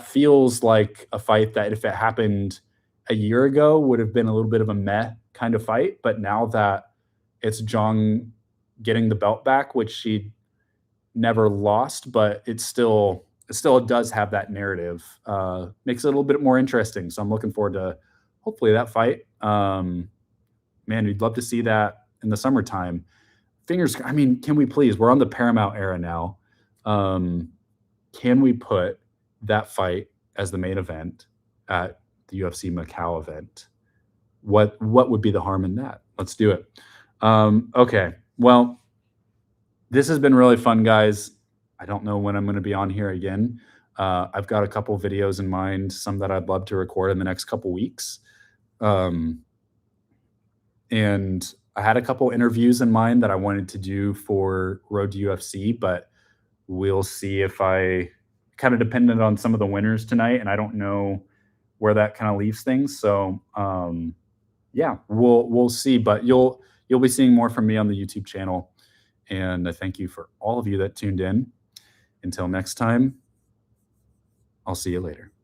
feels like a fight that if it happened a year ago would have been a little bit of a meh kind of fight, but now that it's Zhang getting the belt back, which she never lost, but it still does have that narrative. Makes it a little bit more interesting. So I'm looking forward to hopefully that fight. Man, we'd love to see that in the summertime. Fingers, I mean, can we please? We're on the Paramount era now. Um, can we put that fight as the main event at the UFC Macau event? What would be the harm in that? Let's do it. Okay. Well, this has been really fun, guys. I don't know when I'm going to be on here again. I've got a couple videos in mind, some that I'd love to record in the next couple weeks. Um, and I had a couple interviews in mind that I wanted to do for Road to UFC, but we'll see if I kind of dependent on some of the winners tonight, and I don't know where that kind of leaves things. So yeah, we'll see. But you'll be seeing more from me on the YouTube channel. And I thank you for all of you that tuned in. Until next time, I'll see you later.